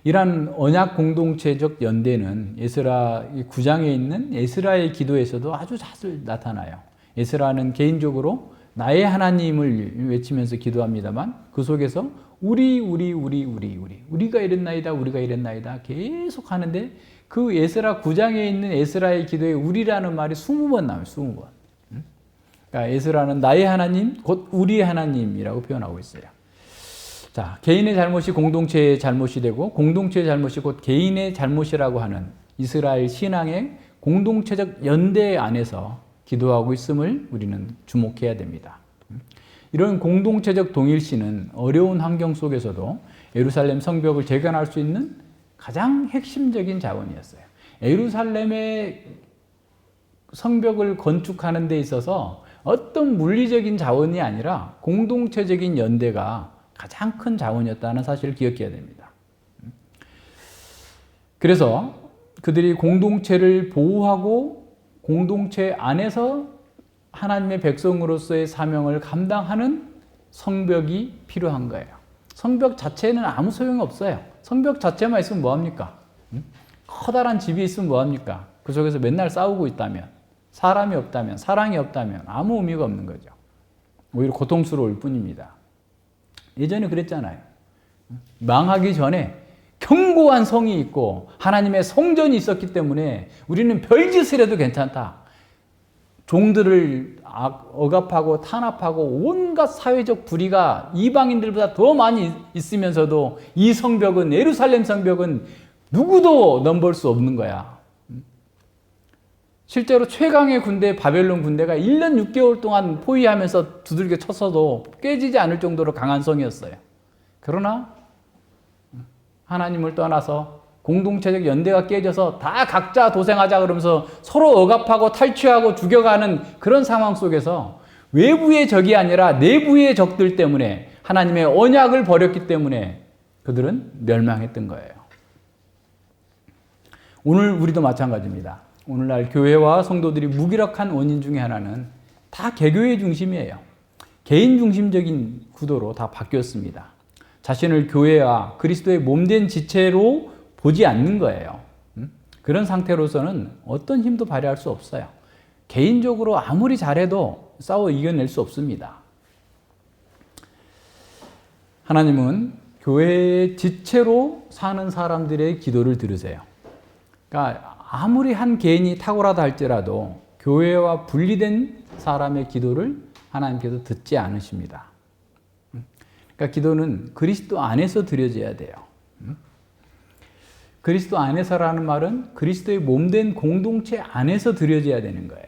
이러한 언약 공동체적 연대는 에스라 9장에 있는 에스라의 기도에서도 아주 자주 나타나요. 에스라는 개인적으로 나의 하나님을 외치면서 기도합니다만 그 속에서 우리가 이랬나이다 계속 하는데 그 에스라 9장에 있는 에스라의 기도에 우리라는 말이 20번 나와요. 20번. 그러니까 에스라는 나의 하나님 곧 우리의 하나님이라고 표현하고 있어요. 자, 개인의 잘못이 공동체의 잘못이 되고 공동체의 잘못이 곧 개인의 잘못이라고 하는 이스라엘 신앙의 공동체적 연대 안에서 기도하고 있음을 우리는 주목해야 됩니다. 이런 공동체적 동일시는 어려운 환경 속에서도 예루살렘 성벽을 재건할 수 있는 가장 핵심적인 자원이었어요. 예루살렘의 성벽을 건축하는 데 있어서 어떤 물리적인 자원이 아니라 공동체적인 연대가 가장 큰 자원이었다는 사실을 기억해야 됩니다. 그래서 그들이 공동체를 보호하고 공동체 안에서 하나님의 백성으로서의 사명을 감당하는 성벽이 필요한 거예요. 성벽 자체는 아무 소용이 없어요. 성벽 자체만 있으면 뭐합니까? 커다란 집이 있으면 뭐합니까? 그 속에서 맨날 싸우고 있다면, 사람이 없다면, 사랑이 없다면 아무 의미가 없는 거죠. 오히려 고통스러울 뿐입니다. 예전에 그랬잖아요. 망하기 전에 견고한 성이 있고 하나님의 성전이 있었기 때문에 우리는 별짓을 해도 괜찮다. 종들을 억압하고 탄압하고 온갖 사회적 불의가 이방인들보다 더 많이 있으면서도 이 성벽은, 예루살렘 성벽은 누구도 넘볼 수 없는 거야. 실제로 최강의 군대, 바벨론 군대가 1년 6개월 동안 포위하면서 두들겨 쳤어도 깨지지 않을 정도로 강한 성이었어요. 그러나 하나님을 떠나서 공동체적 연대가 깨져서 다 각자 도생하자 그러면서 서로 억압하고 탈취하고 죽여가는 그런 상황 속에서 외부의 적이 아니라 내부의 적들 때문에 하나님의 언약을 버렸기 때문에 그들은 멸망했던 거예요. 오늘 우리도 마찬가지입니다. 오늘날 교회와 성도들이 무기력한 원인 중에 하나는 다 개교의 중심이에요. 개인 중심적인 구도로 다 바뀌었습니다. 자신을 교회와 그리스도의 몸된 지체로 보지 않는 거예요. 그런 상태로서는 어떤 힘도 발휘할 수 없어요. 개인적으로 아무리 잘해도 싸워 이겨낼 수 없습니다. 하나님은 교회의 지체로 사는 사람들의 기도를 들으세요. 그러니까 아무리 한 개인이 탁월하다 할지라도 교회와 분리된 사람의 기도를 하나님께서 듣지 않으십니다. 그러니까 기도는 그리스도 안에서 드려져야 돼요. 그리스도 안에서라는 말은 그리스도의 몸된 공동체 안에서 드려져야 되는 거예요.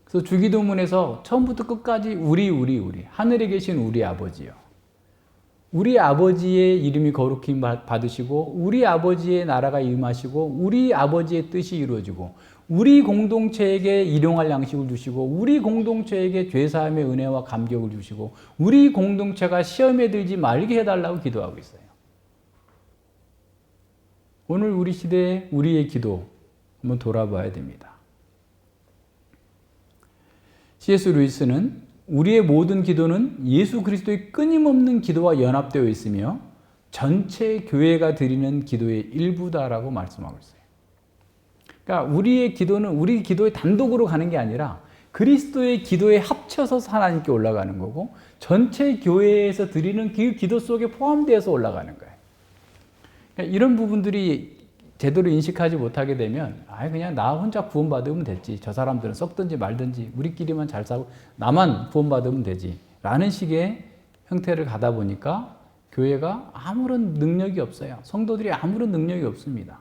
그래서 주기도문에서 처음부터 끝까지 우리 하늘에 계신 우리 아버지요. 우리 아버지의 이름이 거룩히 받으시고 우리 아버지의 나라가 임하시고 우리 아버지의 뜻이 이루어지고 우리 공동체에게 일용할 양식을 주시고 우리 공동체에게 죄사함의 은혜와 감격을 주시고 우리 공동체가 시험에 들지 말게 해달라고 기도하고 있어요. 오늘 우리 시대의 우리의 기도 한번 돌아봐야 됩니다. C.S. 루이스는 우리의 모든 기도는 예수 그리스도의 끊임없는 기도와 연합되어 있으며 전체 교회가 드리는 기도의 일부다라고 말씀하고 있어요. 그러니까 우리의 기도는 우리 기도의 단독으로 가는 게 아니라 그리스도의 기도에 합쳐서 하나님께 올라가는 거고 전체 교회에서 드리는 그 기도 속에 포함되어서 올라가는 거예요. 그러니까 이런 부분들이 제대로 인식하지 못하게 되면 그냥 나 혼자 구원받으면 됐지. 저 사람들은 썩든지 말든지 우리끼리만 잘 살고 나만 구원받으면 되지. 라는 식의 형태를 가다 보니까 교회가 아무런 능력이 없어요. 성도들이 아무런 능력이 없습니다.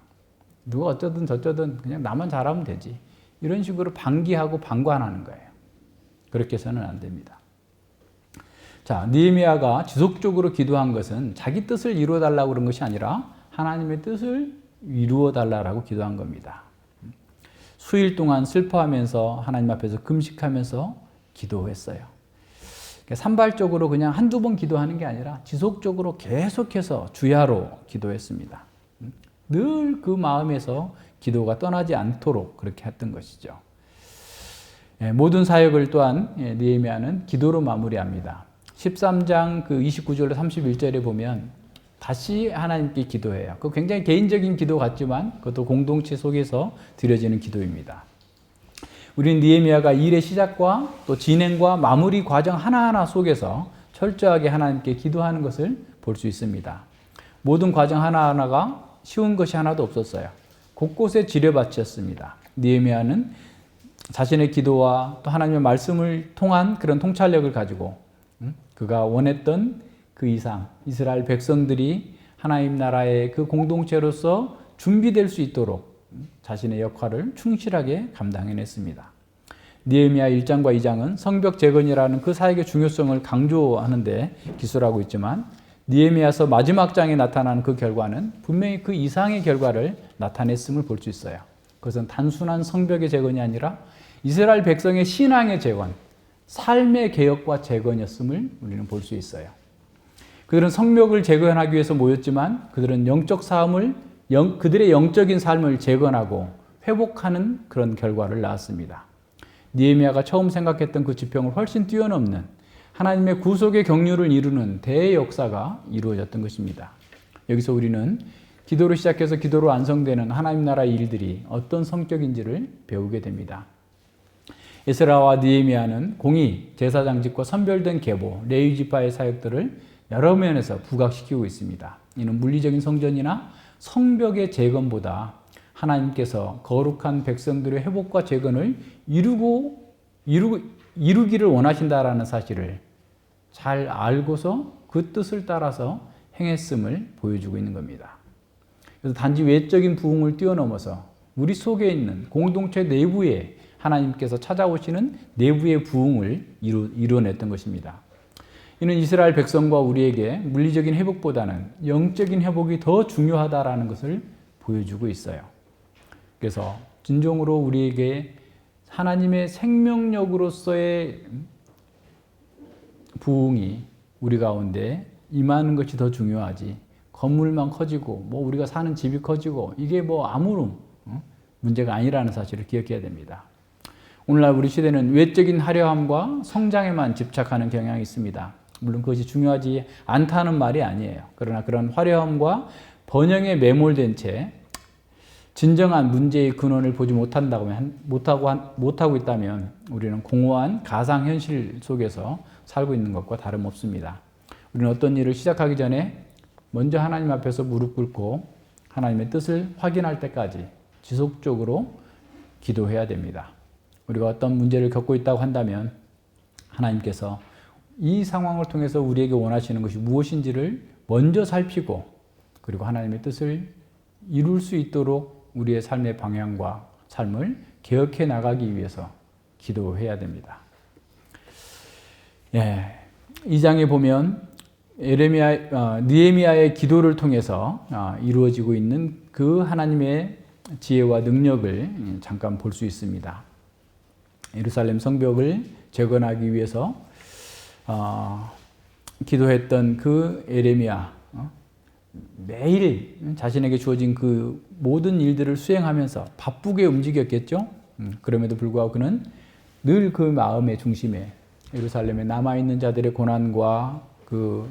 누가 어쩌든 저쩌든 그냥 나만 잘하면 되지. 이런 식으로 방기하고 방관하는 거예요. 그렇게 해서는 안 됩니다. 자, 느헤미야가 지속적으로 기도한 것은 자기 뜻을 이루어 달라고 그런 것이 아니라 하나님의 뜻을 이루어 달라고 기도한 겁니다. 수일 동안 슬퍼하면서 하나님 앞에서 금식하면서 기도했어요. 산발적으로 그냥 한두 번 기도하는 게 아니라 지속적으로 계속해서 주야로 기도했습니다. 늘 그 마음에서 기도가 떠나지 않도록 그렇게 했던 것이죠. 모든 사역을 또한 느헤미야는 기도로 마무리합니다. 13장 그 29절로 31절에 보면 다시 하나님께 기도해요. 그 굉장히 개인적인 기도 같지만 그것도 공동체 속에서 드려지는 기도입니다. 우리는 느헤미야가 일의 시작과 또 진행과 마무리 과정 하나하나 속에서 철저하게 하나님께 기도하는 것을 볼 수 있습니다. 모든 과정 하나하나가 쉬운 것이 하나도 없었어요. 곳곳에 지뢰밭이었습니다. 느헤미야는 자신의 기도와 또 하나님의 말씀을 통한 그런 통찰력을 가지고 그가 원했던 그 이상 이스라엘 백성들이 하나님 나라의 그 공동체로서 준비될 수 있도록 자신의 역할을 충실하게 감당해냈습니다. 느헤미야 1장과 2장은 성벽 재건이라는 그 사역의 중요성을 강조하는데 기술하고 있지만 느헤미야서 마지막 장에 나타나는 그 결과는 분명히 그 이상의 결과를 나타냈음을 볼 수 있어요. 그것은 단순한 성벽의 재건이 아니라 이스라엘 백성의 신앙의 재건, 삶의 개혁과 재건이었음을 우리는 볼 수 있어요. 그들은 성벽을 재건하기 위해서 모였지만 그들은 영적 삶을 그들의 영적인 삶을 재건하고 회복하는 그런 결과를 낳았습니다. 느헤미야가 처음 생각했던 그 지평을 훨씬 뛰어넘는 하나님의 구속의 경륜을 이루는 대역사가 이루어졌던 것입니다. 여기서 우리는 기도로 시작해서 기도로 완성되는 하나님 나라의 일들이 어떤 성격인지를 배우게 됩니다. 에스라와 느헤미야는 공의, 제사장직과 선별된 계보, 레위 지파의 사역들을 여러 면에서 부각시키고 있습니다. 이는 물리적인 성전이나 성벽의 재건보다 하나님께서 거룩한 백성들의 회복과 재건을 이루기를 원하신다라는 사실을 잘 알고서 그 뜻을 따라서 행했음을 보여주고 있는 겁니다. 그래서 단지 외적인 부흥을 뛰어넘어서 우리 속에 있는 공동체 내부에 하나님께서 찾아오시는 내부의 부흥을 이루어냈던 것입니다. 이는 이스라엘 백성과 우리에게 물리적인 회복보다는 영적인 회복이 더 중요하다라는 것을 보여주고 있어요. 그래서 진정으로 우리에게 하나님의 생명력으로서의 부흥이 우리 가운데 임하는 것이 더 중요하지. 건물만 커지고 우리가 사는 집이 커지고 이게 아무런 문제가 아니라는 사실을 기억해야 됩니다. 오늘날 우리 시대는 외적인 화려함과 성장에만 집착하는 경향이 있습니다. 물론 그것이 중요하지 않다는 말이 아니에요. 그러나 그런 화려함과 번영에 매몰된 채 진정한 문제의 근원을 보지 못하고 있다면 우리는 공허한 가상현실 속에서 살고 있는 것과 다름없습니다. 우리는 어떤 일을 시작하기 전에 먼저 하나님 앞에서 무릎 꿇고 하나님의 뜻을 확인할 때까지 지속적으로 기도해야 됩니다. 우리가 어떤 문제를 겪고 있다고 한다면 하나님께서 이 상황을 통해서 우리에게 원하시는 것이 무엇인지를 먼저 살피고 그리고 하나님의 뜻을 이룰 수 있도록 우리의 삶의 방향과 삶을 개혁해 나가기 위해서 기도해야 됩니다. 이 장에 보면 느헤미야의 기도를 통해서 이루어지고 있는 그 하나님의 지혜와 능력을 잠깐 볼 수 있습니다. 예루살렘 성벽을 재건하기 위해서 기도했던 그 에레미야 매일 자신에게 주어진 그 모든 일들을 수행하면서 바쁘게 움직였겠죠. 그럼에도 불구하고 그는 늘 그 마음의 중심에 예루살렘에 남아있는 자들의 고난과 그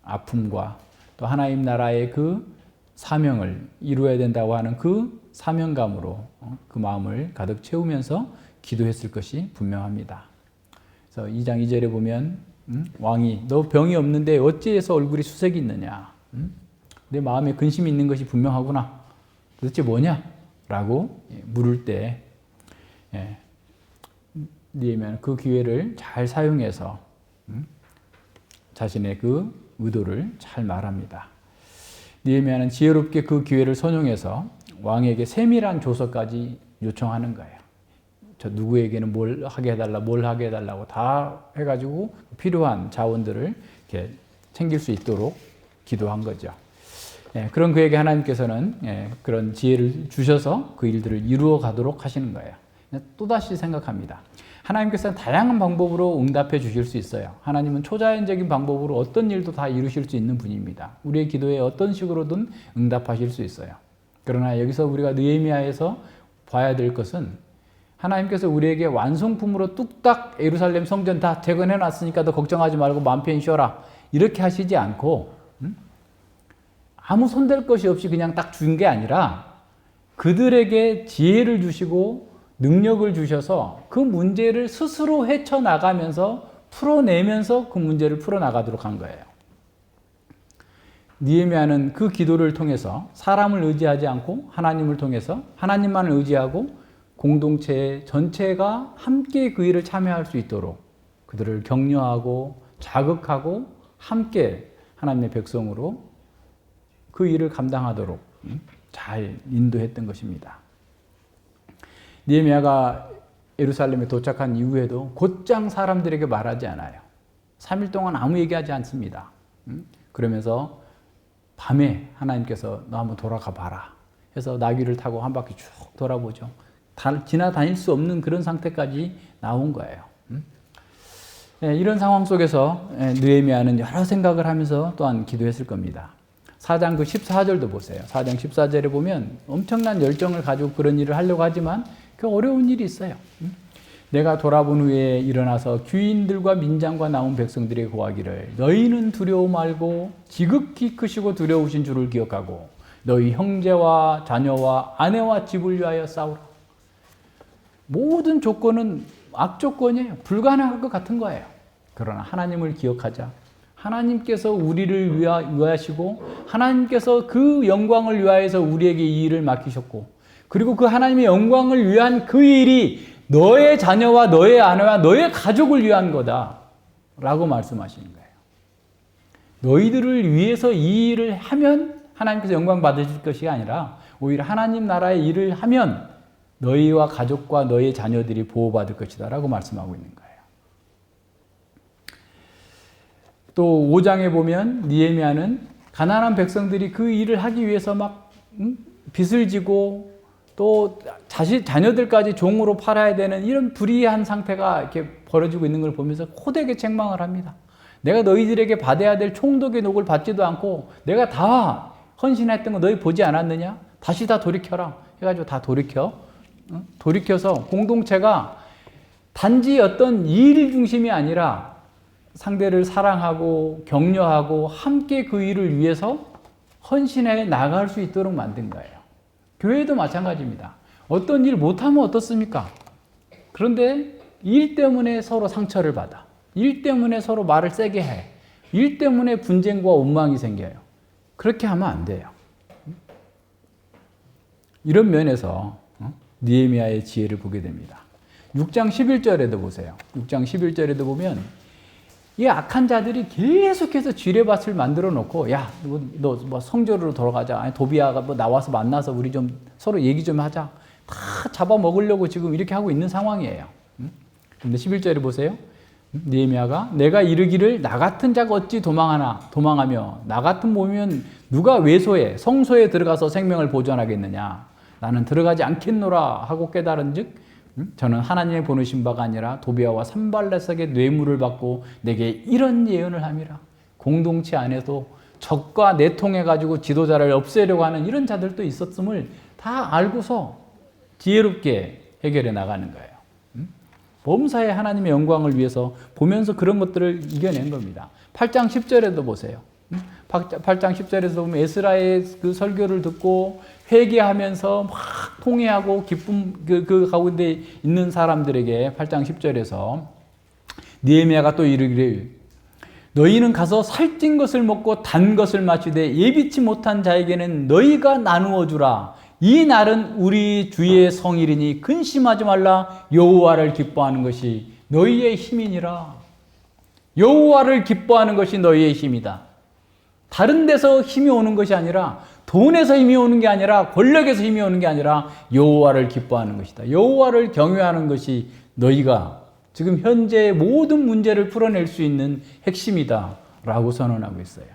아픔과 또 하나님 나라의 그 사명을 이루어야 된다고 하는 그 사명감으로 그 마음을 가득 채우면서 기도했을 것이 분명합니다. 그래서 2장 2절에 보면 왕이 너 병이 없는데 어찌해서 얼굴이 수색이 있느냐? 내 마음에 근심이 있는 것이 분명하구나. 도대체 뭐냐? 라고 물을 때 느헤미야는 그 기회를 잘 사용해서 자신의 그 의도를 잘 말합니다. 느헤미야는 지혜롭게 그 기회를 선용해서 왕에게 세밀한 조서까지 요청하는 거예요. 저 누구에게는 뭘 하게 해달라, 뭘 하게 해달라고 다 해가지고 필요한 자원들을 이렇게 챙길 수 있도록 기도한 거죠. 그런 그에게 하나님께서는 그런 지혜를 주셔서 그 일들을 이루어 가도록 하시는 거예요. 또다시 생각합니다. 하나님께서는 다양한 방법으로 응답해 주실 수 있어요. 하나님은 초자연적인 방법으로 어떤 일도 다 이루실 수 있는 분입니다. 우리의 기도에 어떤 식으로든 응답하실 수 있어요. 그러나 여기서 우리가 느헤미야에서 봐야 될 것은 하나님께서 우리에게 완성품으로 뚝딱 예루살렘 성전 다 재건해 놨으니까 너 걱정하지 말고 마음 편히 쉬어라. 이렇게 하시지 않고 아무 손댈 것이 없이 그냥 딱 준 게 아니라 그들에게 지혜를 주시고 능력을 주셔서 그 문제를 스스로 헤쳐나가면서 풀어내면서 그 문제를 풀어나가도록 한 거예요. 느헤미야는 그 기도를 통해서 사람을 의지하지 않고 하나님을 통해서 하나님만을 의지하고 공동체 전체가 함께 그 일을 참여할 수 있도록 그들을 격려하고 자극하고 함께 하나님의 백성으로 그 일을 감당하도록 잘 인도했던 것입니다. 느헤미야가 예루살렘에 도착한 이후에도 곧장 사람들에게 말하지 않아요. 3일 동안 아무 얘기하지 않습니다. 그러면서 밤에 하나님께서 너 한번 돌아가 봐라 해서 나귀를 타고 한 바퀴 쭉 돌아보죠. 지나다닐 수 없는 그런 상태까지 나온 거예요. 이런 상황 속에서 느헤미야는 여러 생각을 하면서 또한 기도했을 겁니다. 4장 그 14절도 보세요. 4장 14절에 보면 엄청난 열정을 가지고 그런 일을 하려고 하지만 그 어려운 일이 있어요. 내가 돌아본 후에 일어나서 귀인들과 민장과 나온 백성들에게 고하기를 너희는 두려워 말고 지극히 크시고 두려우신 주를 기억하고 너희 형제와 자녀와 아내와 집을 위하여 싸우라. 모든 조건은 악조건이에요. 불가능할 것 같은 거예요. 그러나 하나님을 기억하자. 하나님께서 우리를 위하시고 하나님께서 그 영광을 위하여서 우리에게 이 일을 맡기셨고 그리고 그 하나님의 영광을 위한 그 일이 너의 자녀와 너의 아내와 너의 가족을 위한 거다 라고 말씀하시는 거예요. 너희들을 위해서 이 일을 하면 하나님께서 영광 받으실 것이 아니라 오히려 하나님 나라의 일을 하면 너희와 가족과 너희 자녀들이 보호받을 것이다 라고 말씀하고 있는 거예요. 또 5장에 보면 느헤미야는 가난한 백성들이 그 일을 하기 위해서 막 빚을 지고 또 자녀들까지 종으로 팔아야 되는 이런 불의한 상태가 이렇게 벌어지고 있는 걸 보면서 호되게 책망을 합니다. 내가 너희들에게 받아야 될 총독의 녹을 받지도 않고 내가 다 헌신했던 거 너희 보지 않았느냐? 다시 다 돌이켜라 해가지고 다 돌이켜서 공동체가 단지 어떤 일 중심이 아니라 상대를 사랑하고 격려하고 함께 그 일을 위해서 헌신해 나갈 수 있도록 만든 거예요. 교회도 마찬가지입니다. 어떤 일 못하면 어떻습니까? 그런데 일 때문에 서로 상처를 받아. 일 때문에 서로 말을 세게 해. 일 때문에 분쟁과 원망이 생겨요. 그렇게 하면 안 돼요. 이런 면에서 느헤미야의 지혜를 보게 됩니다. 6장 11절에도 보세요. 6장 11절에도 보면 이 악한 자들이 계속해서 지뢰밭을 만들어 놓고 야, 너 뭐 성전으로 돌아가자. 아니, 도비아가 뭐 나와서 만나서 우리 좀 서로 얘기 좀 하자. 다 잡아먹으려고 지금 이렇게 하고 있는 상황이에요. 근데 11절에 보세요. 느헤미야가 내가 이르기를 나 같은 자가 어찌 도망하며 나 같은 몸이면 누가 외소에 성소에 들어가서 생명을 보존하겠느냐. 나는 들어가지 않겠노라 하고 깨달은즉 저는 하나님의 보내신 바가 아니라 도비아와 산발렛에게 뇌물을 받고 내게 이런 예언을 함이라. 공동체 안에도 적과 내통해가지고 지도자를 없애려고 하는 이런 자들도 있었음을 다 알고서 지혜롭게 해결해 나가는 거예요. 범사에 하나님의 영광을 위해서 보면서 그런 것들을 이겨낸 겁니다. 8장 10절에도 보세요. 8장 10절에서 보면 에스라의 그 설교를 듣고 회개하면서 막 통회하고 기쁨 그 가운데 있는 사람들에게 8장 10절에서 느헤미야가 또 이르기를 너희는 가서 살찐 것을 먹고 단 것을 마시되 예비치 못한 자에게는 너희가 나누어 주라. 이 날은 우리 주의 성일이니 근심하지 말라. 여호와를 기뻐하는 것이 너희의 힘이니라. 여호와를 기뻐하는 것이 너희의 힘이다. 다른 데서 힘이 오는 것이 아니라, 돈에서 힘이 오는 게 아니라, 권력에서 힘이 오는 게 아니라 여호와를 기뻐하는 것이다. 여호와를 경외하는 것이 너희가 지금 현재의 모든 문제를 풀어낼 수 있는 핵심이다 라고 선언하고 있어요.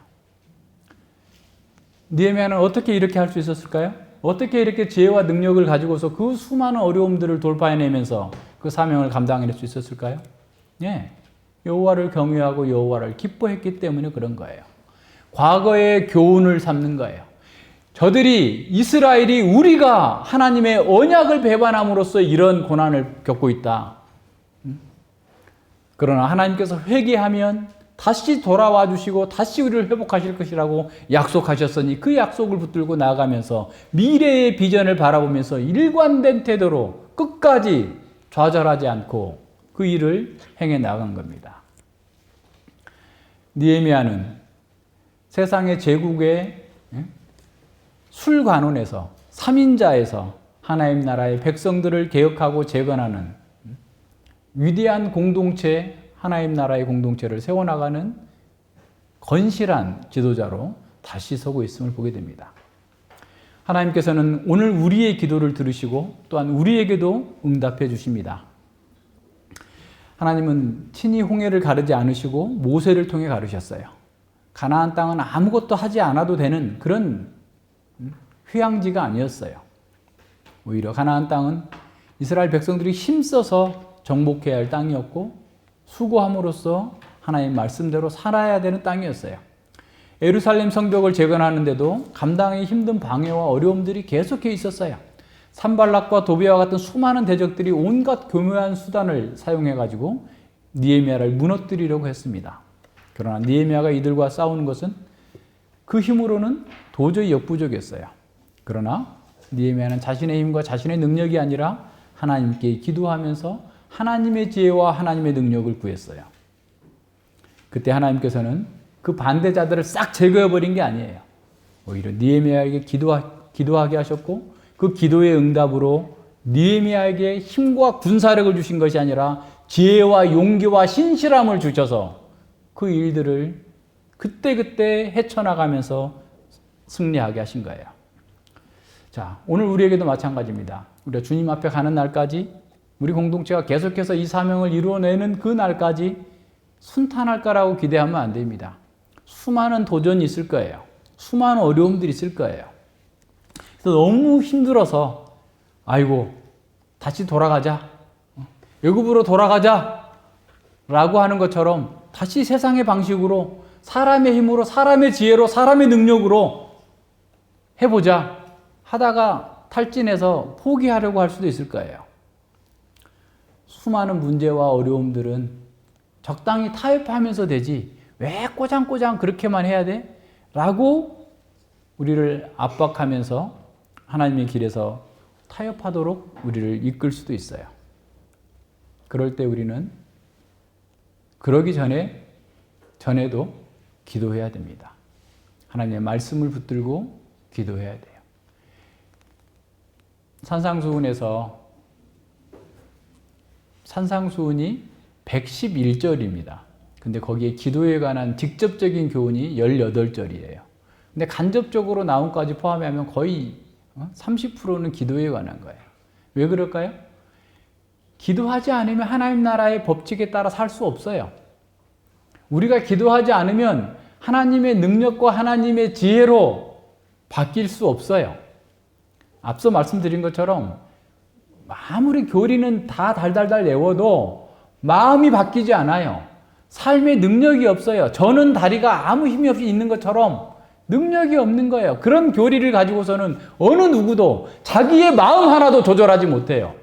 느헤미야는 어떻게 이렇게 할 수 있었을까요? 어떻게 이렇게 지혜와 능력을 가지고서 그 수많은 어려움들을 돌파해내면서 그 사명을 감당해낼 수 있었을까요? 예, 여호와를 경외하고 여호와를 기뻐했기 때문에 그런 거예요. 과거의 교훈을 삼는 거예요. 저들이, 이스라엘이 우리가 하나님의 언약을 배반함으로써 이런 고난을 겪고 있다. 그러나 하나님께서 회개하면 다시 돌아와 주시고 다시 우리를 회복하실 것이라고 약속하셨으니 그 약속을 붙들고 나아가면서 미래의 비전을 바라보면서 일관된 태도로 끝까지 좌절하지 않고 그 일을 행해 나간 겁니다. 느헤미야는 세상의 제국의 술관원에서 3인자에서 하나님 나라의 백성들을 개혁하고 재건하는 위대한 공동체, 하나님 나라의 공동체를 세워나가는 건실한 지도자로 다시 서고 있음을 보게 됩니다. 하나님께서는 오늘 우리의 기도를 들으시고 또한 우리에게도 응답해 주십니다. 하나님은 친히 홍해를 가르지 않으시고 모세를 통해 가르셨어요. 가나안 땅은 아무것도 하지 않아도 되는 그런 휴양지가 아니었어요. 오히려 가나안 땅은 이스라엘 백성들이 힘써서 정복해야 할 땅이었고 수고함으로써 하나님 말씀대로 살아야 되는 땅이었어요. 예루살렘 성벽을 재건하는데도 감당하기 힘든 방해와 어려움들이 계속해 있었어요. 산발락과 도비아와 같은 수많은 대적들이 온갖 교묘한 수단을 사용해가지고 느헤미야를 무너뜨리려고 했습니다. 그러나 느헤미야가 이들과 싸우는 것은 그 힘으로는 도저히 역부족이었어요. 그러나 느헤미야는 자신의 힘과 자신의 능력이 아니라 하나님께 기도하면서 하나님의 지혜와 하나님의 능력을 구했어요. 그때 하나님께서는 그 반대자들을 싹 제거해버린 게 아니에요. 오히려 느헤미야에게 기도하게 하셨고 그 기도의 응답으로 느헤미야에게 힘과 군사력을 주신 것이 아니라 지혜와 용기와 신실함을 주셔서 그 일들을 그때그때 헤쳐나가면서 승리하게 하신 거예요. 자, 오늘 우리에게도 마찬가지입니다. 우리가 주님 앞에 가는 날까지 우리 공동체가 계속해서 이 사명을 이루어내는 그 날까지 순탄할 거라고 기대하면 안 됩니다. 수많은 도전이 있을 거예요. 수많은 어려움들이 있을 거예요. 그래서 너무 힘들어서 아이고 다시 돌아가자. 애굽으로 돌아가자 라고 하는 것처럼 다시 세상의 방식으로 사람의 힘으로 사람의 지혜로 사람의 능력으로 해보자 하다가 탈진해서 포기하려고 할 수도 있을 거예요. 수많은 문제와 어려움들은 적당히 타협하면서 되지 왜 꼬장꼬장 그렇게만 해야 돼? 라고 우리를 압박하면서 하나님의 길에서 타협하도록 우리를 이끌 수도 있어요. 그럴 때 우리는 그러기 전에도 기도해야 됩니다. 하나님의 말씀을 붙들고 기도해야 돼요. 산상수훈이 111절입니다. 근데 거기에 기도에 관한 직접적인 교훈이 18절이에요. 근데 간접적으로 나온 것까지 포함하면 거의 30%는 기도에 관한 거예요. 왜 그럴까요? 기도하지 않으면 하나님 나라의 법칙에 따라 살 수 없어요. 우리가 기도하지 않으면 하나님의 능력과 하나님의 지혜로 바뀔 수 없어요. 앞서 말씀드린 것처럼 아무리 교리는 다 달달달 외워도 마음이 바뀌지 않아요. 삶의 능력이 없어요. 저는 다리가 아무 힘이 없이 있는 것처럼 능력이 없는 거예요. 그런 교리를 가지고서는 어느 누구도 자기의 마음 하나도 조절하지 못해요.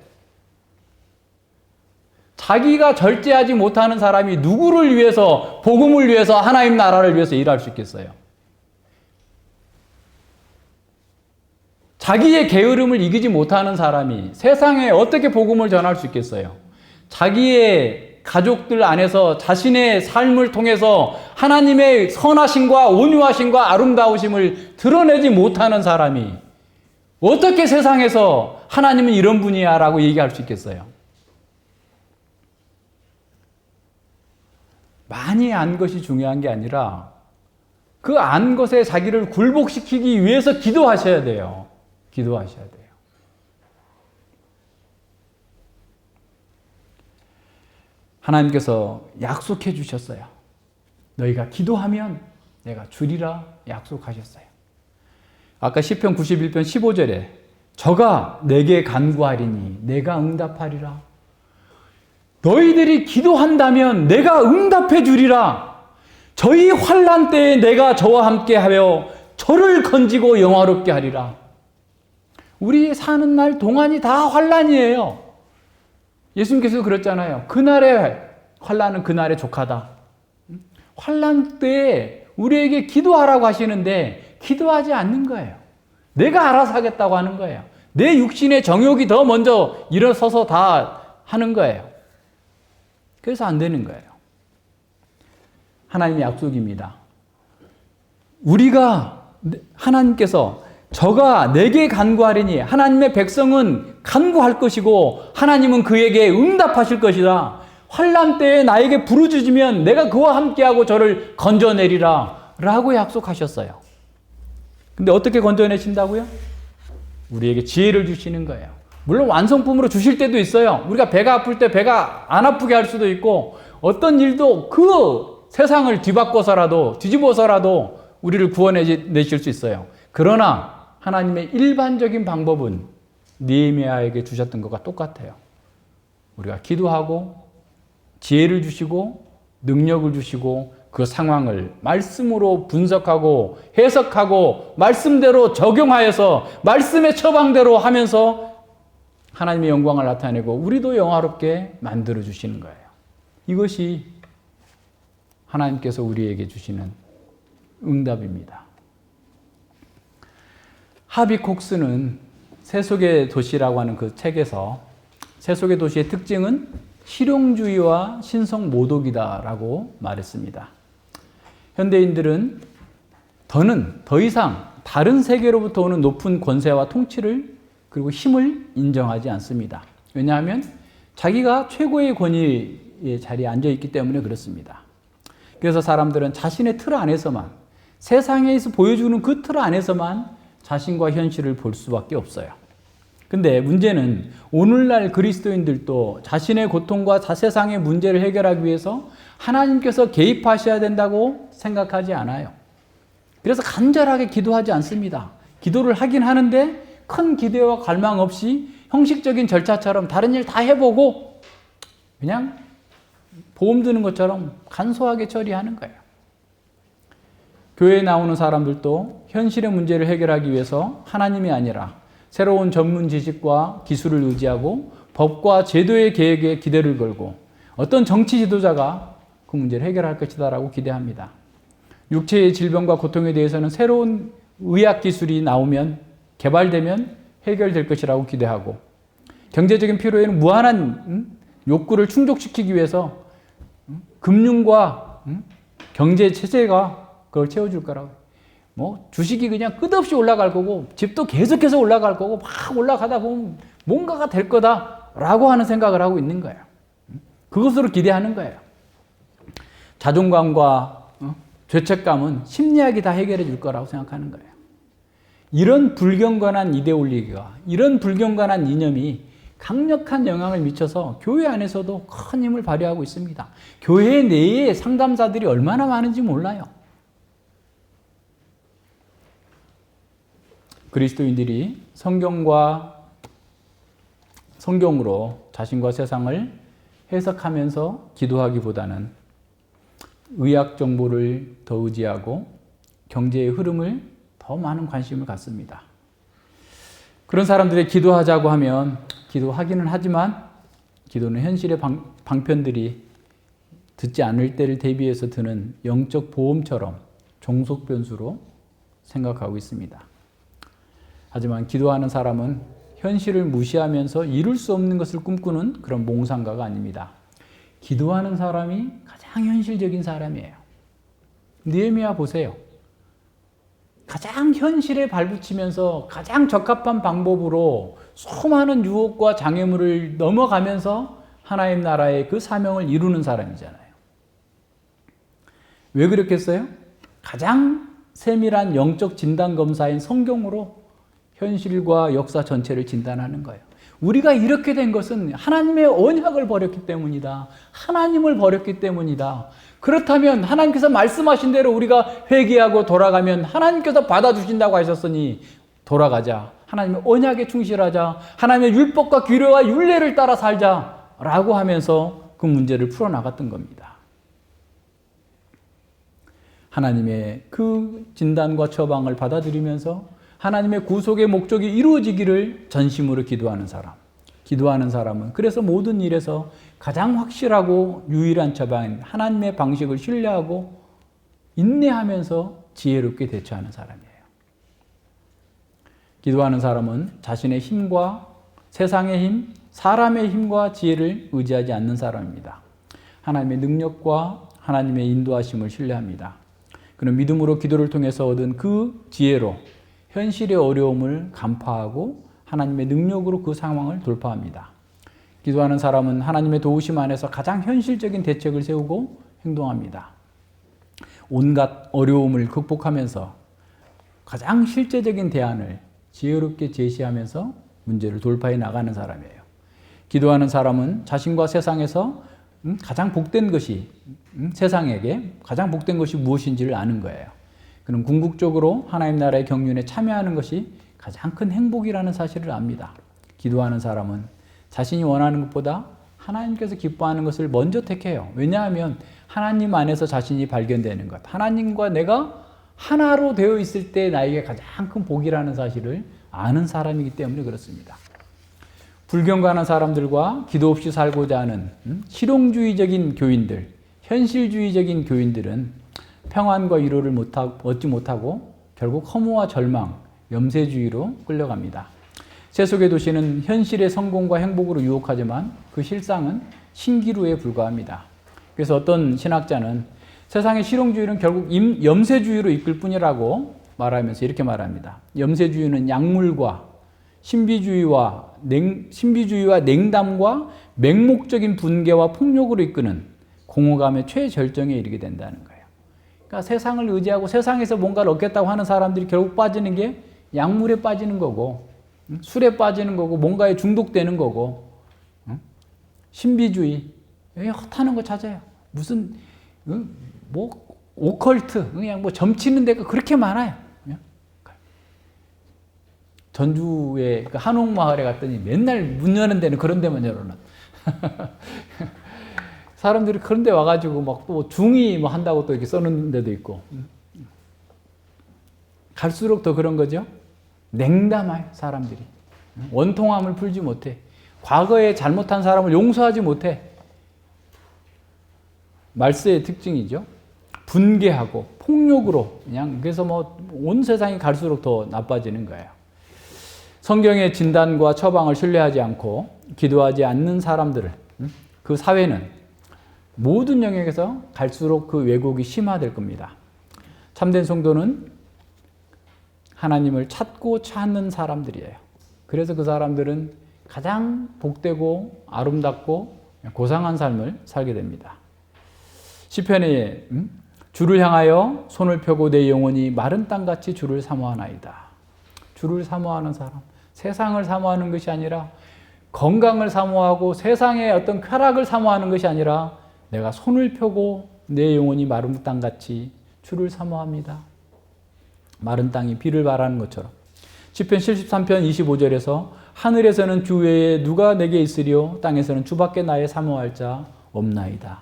자기가 절제하지 못하는 사람이 누구를 위해서, 복음을 위해서, 하나님 나라를 위해서 일할 수 있겠어요? 자기의 게으름을 이기지 못하는 사람이 세상에 어떻게 복음을 전할 수 있겠어요? 자기의 가족들 안에서 자신의 삶을 통해서 하나님의 선하심과 온유하심과 아름다우심을 드러내지 못하는 사람이 어떻게 세상에서 하나님은 이런 분이야 라고 얘기할 수 있겠어요? 많이 안 것이 중요한 게 아니라 그 안 것에 자기를 굴복시키기 위해서 기도하셔야 돼요. 기도하셔야 돼요. 하나님께서 약속해 주셨어요. 너희가 기도하면 내가 주리라 약속하셨어요. 아까 시편 91편 15절에 저가 내게 간구하리니 내가 응답하리라. 너희들이 기도한다면 내가 응답해 주리라. 저희 환난 때에 내가 저와 함께 하여 저를 건지고 영화롭게 하리라. 우리 사는 날 동안이 다 환난이에요. 예수님께서 그랬잖아요. 그날의 환난은 그날의 족하다. 환난 때에 우리에게 기도하라고 하시는데 기도하지 않는 거예요. 내가 알아서 하겠다고 하는 거예요. 내 육신의 정욕이 더 먼저 일어서서 다 하는 거예요. 그래서 안 되는 거예요. 하나님의 약속입니다. 하나님께서 저가 내게 간구하리니 하나님의 백성은 간구할 것이고 하나님은 그에게 응답하실 것이다. 환난 때에 나에게 부르짖으면 내가 그와 함께하고 저를 건져내리라 라고 약속하셨어요. 근데 어떻게 건져내신다고요? 우리에게 지혜를 주시는 거예요. 물론 완성품으로 주실 때도 있어요. 우리가 배가 아플 때 배가 안 아프게 할 수도 있고 어떤 일도 그 세상을 뒤집어서라도 우리를 구원해내실 수 있어요. 그러나 하나님의 일반적인 방법은 느헤미야에게 주셨던 것과 똑같아요. 우리가 기도하고 지혜를 주시고 능력을 주시고 그 상황을 말씀으로 분석하고 해석하고 말씀대로 적용하여서 말씀의 처방대로 하면서 하나님의 영광을 나타내고 우리도 영화롭게 만들어 주시는 거예요. 이것이 하나님께서 우리에게 주시는 응답입니다. 하비 콕스는 세속의 도시라고 하는 그 책에서 세속의 도시의 특징은 실용주의와 신성 모독이다라고 말했습니다. 현대인들은 더 이상 다른 세계로부터 오는 높은 권세와 통치를 그리고 힘을 인정하지 않습니다. 왜냐하면 자기가 최고의 권위의 자리에 앉아 있기 때문에 그렇습니다. 그래서 사람들은 자신의 틀 안에서만 세상에서 보여주는 그 틀 안에서만 자신과 현실을 볼 수밖에 없어요. 근데 문제는 오늘날 그리스도인들도 자신의 고통과 세상의 문제를 해결하기 위해서 하나님께서 개입하셔야 된다고 생각하지 않아요. 그래서 간절하게 기도하지 않습니다. 기도를 하긴 하는데 큰 기대와 갈망 없이 형식적인 절차처럼 다른 일 다 해보고 그냥 보험 드는 것처럼 간소하게 처리하는 거예요. 교회에 나오는 사람들도 현실의 문제를 해결하기 위해서 하나님이 아니라 새로운 전문 지식과 기술을 의지하고 법과 제도의 계획에 기대를 걸고 어떤 정치 지도자가 그 문제를 해결할 것이다라고 기대합니다. 육체의 질병과 고통에 대해서는 새로운 의학 기술이 개발되면 해결될 것이라고 기대하고 경제적인 필요에는 무한한 욕구를 충족시키기 위해서 금융과 경제 체제가 그걸 채워줄 거라고. 주식이 그냥 끝없이 올라갈 거고 집도 계속해서 올라갈 거고 막 올라가다 보면 뭔가가 될 거다라고 하는 생각을 하고 있는 거예요. 그것으로 기대하는 거예요. 자존감과 죄책감은 심리학이 다 해결해 줄 거라고 생각하는 거예요. 이런 불경건한 이데올로기가 이런 불경건한 이념이 강력한 영향을 미쳐서 교회 안에서도 큰 힘을 발휘하고 있습니다. 교회 내에 상담사들이 얼마나 많은지 몰라요. 그리스도인들이 성경으로 자신과 세상을 해석하면서 기도하기보다는 의학 정보를 더 의지하고 경제의 흐름을 더 많은 관심을 갖습니다. 그런 사람들의 기도하자고 하면 기도하기는 하지만 기도는 현실의 방편들이 듣지 않을 때를 대비해서 드는 영적 보험처럼 종속 변수로 생각하고 있습니다. 하지만 기도하는 사람은 현실을 무시하면서 이룰 수 없는 것을 꿈꾸는 그런 몽상가가 아닙니다. 기도하는 사람이 가장 현실적인 사람이에요. 느헤미야 보세요. 가장 현실에 발붙이면서 가장 적합한 방법으로 수많은 유혹과 장애물을 넘어가면서 하나님 나라의 그 사명을 이루는 사람이잖아요. 왜 그렇겠어요? 가장 세밀한 영적 진단 검사인 성경으로 현실과 역사 전체를 진단하는 거예요. 우리가 이렇게 된 것은 하나님의 언약을 버렸기 때문이다. 하나님을 버렸기 때문이다. 그렇다면 하나님께서 말씀하신 대로 우리가 회개하고 돌아가면 하나님께서 받아주신다고 하셨으니 돌아가자. 하나님의 언약에 충실하자. 하나님의 율법과 규례와 율례를 따라 살자. 라고 하면서 그 문제를 풀어나갔던 겁니다. 하나님의 그 진단과 처방을 받아들이면서 하나님의 구속의 목적이 이루어지기를 전심으로 기도하는 사람. 기도하는 사람은 그래서 모든 일에서 가장 확실하고 유일한 처방인 하나님의 방식을 신뢰하고 인내하면서 지혜롭게 대처하는 사람이에요. 기도하는 사람은 자신의 힘과 세상의 힘, 사람의 힘과 지혜를 의지하지 않는 사람입니다. 하나님의 능력과 하나님의 인도하심을 신뢰합니다. 그는 믿음으로 기도를 통해서 얻은 그 지혜로 현실의 어려움을 간파하고 하나님의 능력으로 그 상황을 돌파합니다. 기도하는 사람은 하나님의 도우심 안에서 가장 현실적인 대책을 세우고 행동합니다. 온갖 어려움을 극복하면서 가장 실제적인 대안을 지혜롭게 제시하면서 문제를 돌파해 나가는 사람이에요. 기도하는 사람은 자신과 세상에서 가장 복된 것이 세상에게 가장 복된 것이 무엇인지를 아는 거예요. 그는 궁극적으로 하나님 나라의 경륜에 참여하는 것이 가장 큰 행복이라는 사실을 압니다. 기도하는 사람은 자신이 원하는 것보다 하나님께서 기뻐하는 것을 먼저 택해요. 왜냐하면 하나님 안에서 자신이 발견되는 것, 하나님과 내가 하나로 되어 있을 때 나에게 가장 큰 복이라는 사실을 아는 사람이기 때문에 그렇습니다. 불경건한 사람들과 기도 없이 살고자 하는 실용주의적인 교인들, 현실주의적인 교인들은 평안과 위로를 얻지 못하고 결국 허무와 절망, 염세주의로 끌려갑니다. 세속의 도시는 현실의 성공과 행복으로 유혹하지만 그 실상은 신기루에 불과합니다. 그래서 어떤 신학자는 세상의 실용주의는 결국 염세주의로 이끌 뿐이라고 말하면서 이렇게 말합니다. 염세주의는 약물과 신비주의와 냉담과 맹목적인 분개와 폭력으로 이끄는 공허감의 최절정에 이르게 된다는 거예요. 그러니까 세상을 의지하고 세상에서 뭔가를 얻겠다고 하는 사람들이 결국 빠지는 게 약물에 빠지는 거고 술에 빠지는 거고 뭔가에 중독되는 거고 신비주의 헛하는 거 찾아요. 무슨 뭐 오컬트 그냥 뭐 점치는 데가 그렇게 많아요. 전주에 그 한옥마을에 갔더니 맨날 문 여는 데는 그런 데만 열어놔. 사람들이 그런 데 와가지고 막 또 중이 뭐 한다고 또 이렇게 써놓은 데도 있고. 갈수록 더 그런 거죠. 냉담해요, 사람들이. 원통함을 풀지 못해. 과거에 잘못한 사람을 용서하지 못해. 말세의 특징이죠. 분개하고 폭력으로 그냥 그래서 뭐 온 세상이 갈수록 더 나빠지는 거예요. 성경의 진단과 처방을 신뢰하지 않고 기도하지 않는 사람들을 그 사회는 모든 영역에서 갈수록 그 왜곡이 심화될 겁니다. 참된 성도는 하나님을 찾는 사람들이에요. 그래서 그 사람들은 가장 복되고 아름답고 고상한 삶을 살게 됩니다. 시편에 주를 향하여 손을 펴고 내 영혼이 마른 땅같이 주를 사모하나이다. 주를 사모하는 사람, 세상을 사모하는 것이 아니라 건강을 사모하고 세상의 어떤 쾌락을 사모하는 것이 아니라 내가 손을 펴고 내 영혼이 마른 땅같이 주를 사모합니다. 마른 땅이 비를 발하는 것처럼. 시편 73편 25절에서 하늘에서는 주 외에 누가 내게 있으리요 땅에서는 주밖에 나의 사모할 자 없나이다.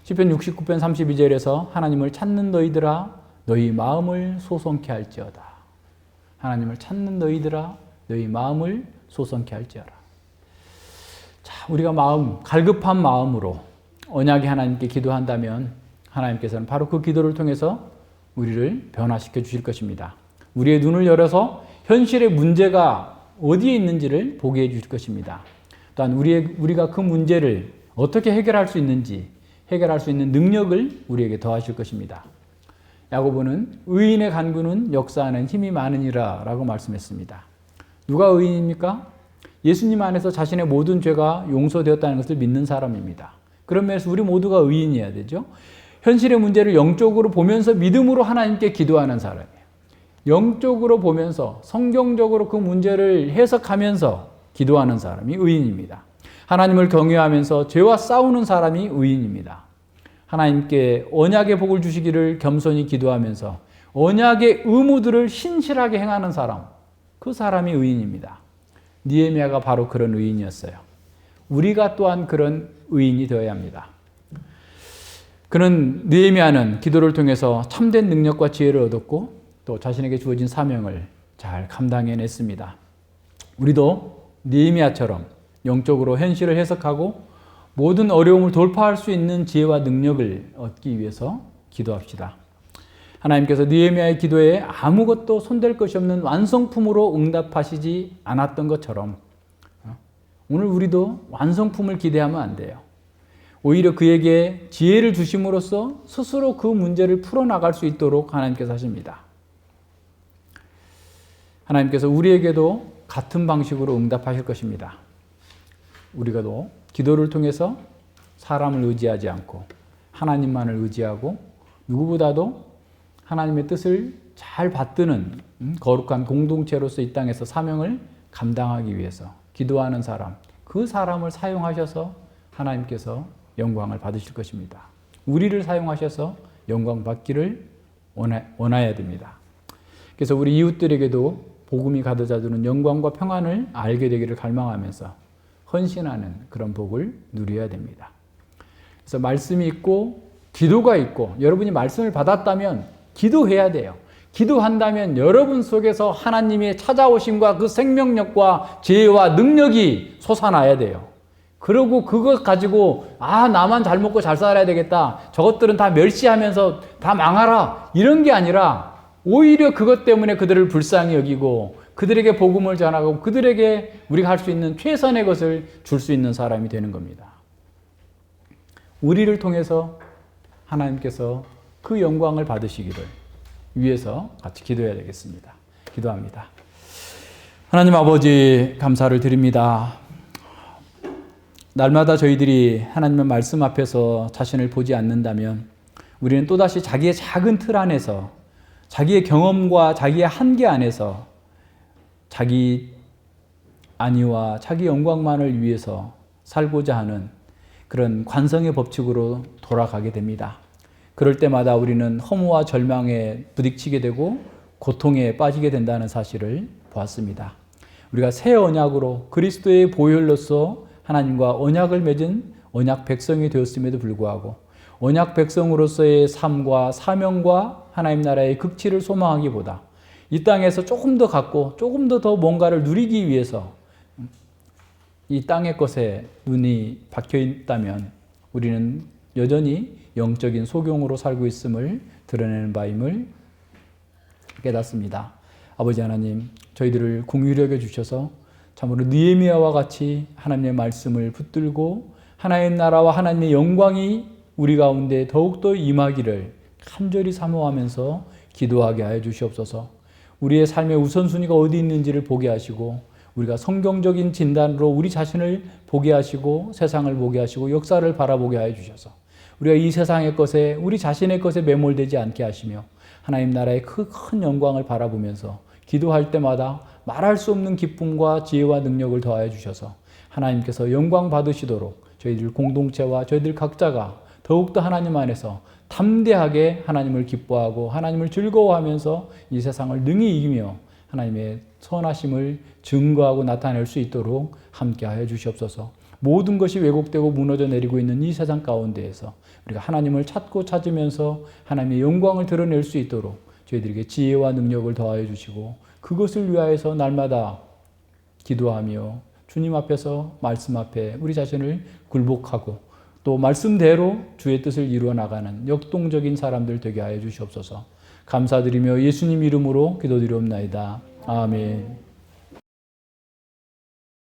시편 69편 32절에서 하나님을 찾는 너희들아 너희 마음을 소성케 할지어다. 하나님을 찾는 너희들아 너희 마음을 소성케 할지어라. 자, 우리가 갈급한 마음으로 언약의 하나님께 기도한다면 하나님께서는 바로 그 기도를 통해서 우리를 변화시켜 주실 것입니다. 우리의 눈을 열어서 현실의 문제가 어디에 있는지를 보게 해 주실 것입니다. 또한 우리가 그 문제를 어떻게 해결할 수 있는지, 해결할 수 있는 능력을 우리에게 더하실 것입니다. 야고보는 의인의 간구는 역사하는 힘이 많으니라 라고 말씀했습니다. 누가 의인입니까? 예수님 안에서 자신의 모든 죄가 용서되었다는 것을 믿는 사람입니다. 그런 면에서 우리 모두가 의인이어야 되죠. 현실의 문제를 영적으로 보면서 믿음으로 하나님께 기도하는 사람이에요. 영적으로 보면서 성경적으로 그 문제를 해석하면서 기도하는 사람이 의인입니다. 하나님을 경외하면서 죄와 싸우는 사람이 의인입니다. 하나님께 언약의 복을 주시기를 겸손히 기도하면서 언약의 의무들을 신실하게 행하는 사람, 그 사람이 의인입니다. 느헤미야가 바로 그런 의인이었어요. 우리가 또한 그런 의인이 되어야 합니다. 그는 느헤미야는 기도를 통해서 참된 능력과 지혜를 얻었고 또 자신에게 주어진 사명을 잘 감당해냈습니다. 우리도 느헤미야처럼 영적으로 현실을 해석하고 모든 어려움을 돌파할 수 있는 지혜와 능력을 얻기 위해서 기도합시다. 하나님께서 느헤미야의 기도에 아무것도 손댈 것이 없는 완성품으로 응답하시지 않았던 것처럼 오늘 우리도 완성품을 기대하면 안 돼요. 오히려 그에게 지혜를 주심으로써 스스로 그 문제를 풀어나갈 수 있도록 하나님께서 하십니다. 하나님께서 우리에게도 같은 방식으로 응답하실 것입니다. 우리가도 기도를 통해서 사람을 의지하지 않고 하나님만을 의지하고 누구보다도 하나님의 뜻을 잘 받드는 거룩한 공동체로서 이 땅에서 사명을 감당하기 위해서 기도하는 사람, 그 사람을 사용하셔서 하나님께서 영광을 받으실 것입니다. 우리를 사용하셔서 영광 받기를 원해야 됩니다. 그래서 우리 이웃들에게도 복음이 가득 주는 영광과 평안을 알게 되기를 갈망하면서 헌신하는 그런 복을 누려야 됩니다. 그래서 말씀이 있고 기도가 있고 여러분이 말씀을 받았다면 기도해야 돼요. 기도한다면 여러분 속에서 하나님의 찾아오심과 그 생명력과 지혜와 능력이 솟아나야 돼요. 그리고 그것 가지고 나만 잘 먹고 잘 살아야 되겠다. 저것들은 다 멸시하면서 다 망하라. 이런 게 아니라 오히려 그것 때문에 그들을 불쌍히 여기고 그들에게 복음을 전하고 그들에게 우리가 할 수 있는 최선의 것을 줄 수 있는 사람이 되는 겁니다. 우리를 통해서 하나님께서 그 영광을 받으시기를 위해서 같이 기도해야 되겠습니다. 기도합니다. 하나님 아버지 감사를 드립니다. 날마다 저희들이 하나님의 말씀 앞에서 자신을 보지 않는다면 우리는 또다시 자기의 작은 틀 안에서 자기의 경험과 자기의 한계 안에서 자기 안위와 자기 영광만을 위해서 살고자 하는 그런 관성의 법칙으로 돌아가게 됩니다. 그럴 때마다 우리는 허무와 절망에 부딪히게 되고 고통에 빠지게 된다는 사실을 보았습니다. 우리가 새 언약으로 그리스도의 보혈로서 하나님과 언약을 맺은 언약 백성이 되었음에도 불구하고 언약 백성으로서의 삶과 사명과 하나님 나라의 극치를 소망하기보다 이 땅에서 조금 더 갖고 조금 더 뭔가를 누리기 위해서 이 땅의 것에 눈이 박혀 있다면 우리는 여전히 영적인 소경으로 살고 있음을 드러내는 바임을 깨닫습니다. 아버지 하나님, 저희들을 긍휼히 여겨 주셔서 참으로 느헤미야와 같이 하나님의 말씀을 붙들고 하나님 나라와 하나님의 영광이 우리 가운데 더욱더 임하기를 간절히 사모하면서 기도하게 하여 주시옵소서. 우리의 삶의 우선순위가 어디 있는지를 보게 하시고 우리가 성경적인 진단으로 우리 자신을 보게 하시고 세상을 보게 하시고 역사를 바라보게 하여 주셔서 우리가 이 세상의 것에 우리 자신의 것에 매몰되지 않게 하시며 하나님 나라의 그 큰 영광을 바라보면서 기도할 때마다 말할 수 없는 기쁨과 지혜와 능력을 더하여 주셔서 하나님께서 영광 받으시도록 저희들 공동체와 저희들 각자가 더욱더 하나님 안에서 담대하게 하나님을 기뻐하고 하나님을 즐거워하면서 이 세상을 능히 이기며 하나님의 선하심을 증거하고 나타낼 수 있도록 함께하여 주시옵소서. 모든 것이 왜곡되고 무너져 내리고 있는 이 세상 가운데에서 우리가 하나님을 찾고 찾으면서 하나님의 영광을 드러낼 수 있도록 저희들에게 지혜와 능력을 더하여 주시고 그것을 위하여서 날마다 기도하며 주님 앞에서 말씀 앞에 우리 자신을 굴복하고 또 말씀대로 주의 뜻을 이루어 나가는 역동적인 사람들 되게 하여 주시옵소서. 감사드리며 예수님 이름으로 기도드리옵나이다. 아멘.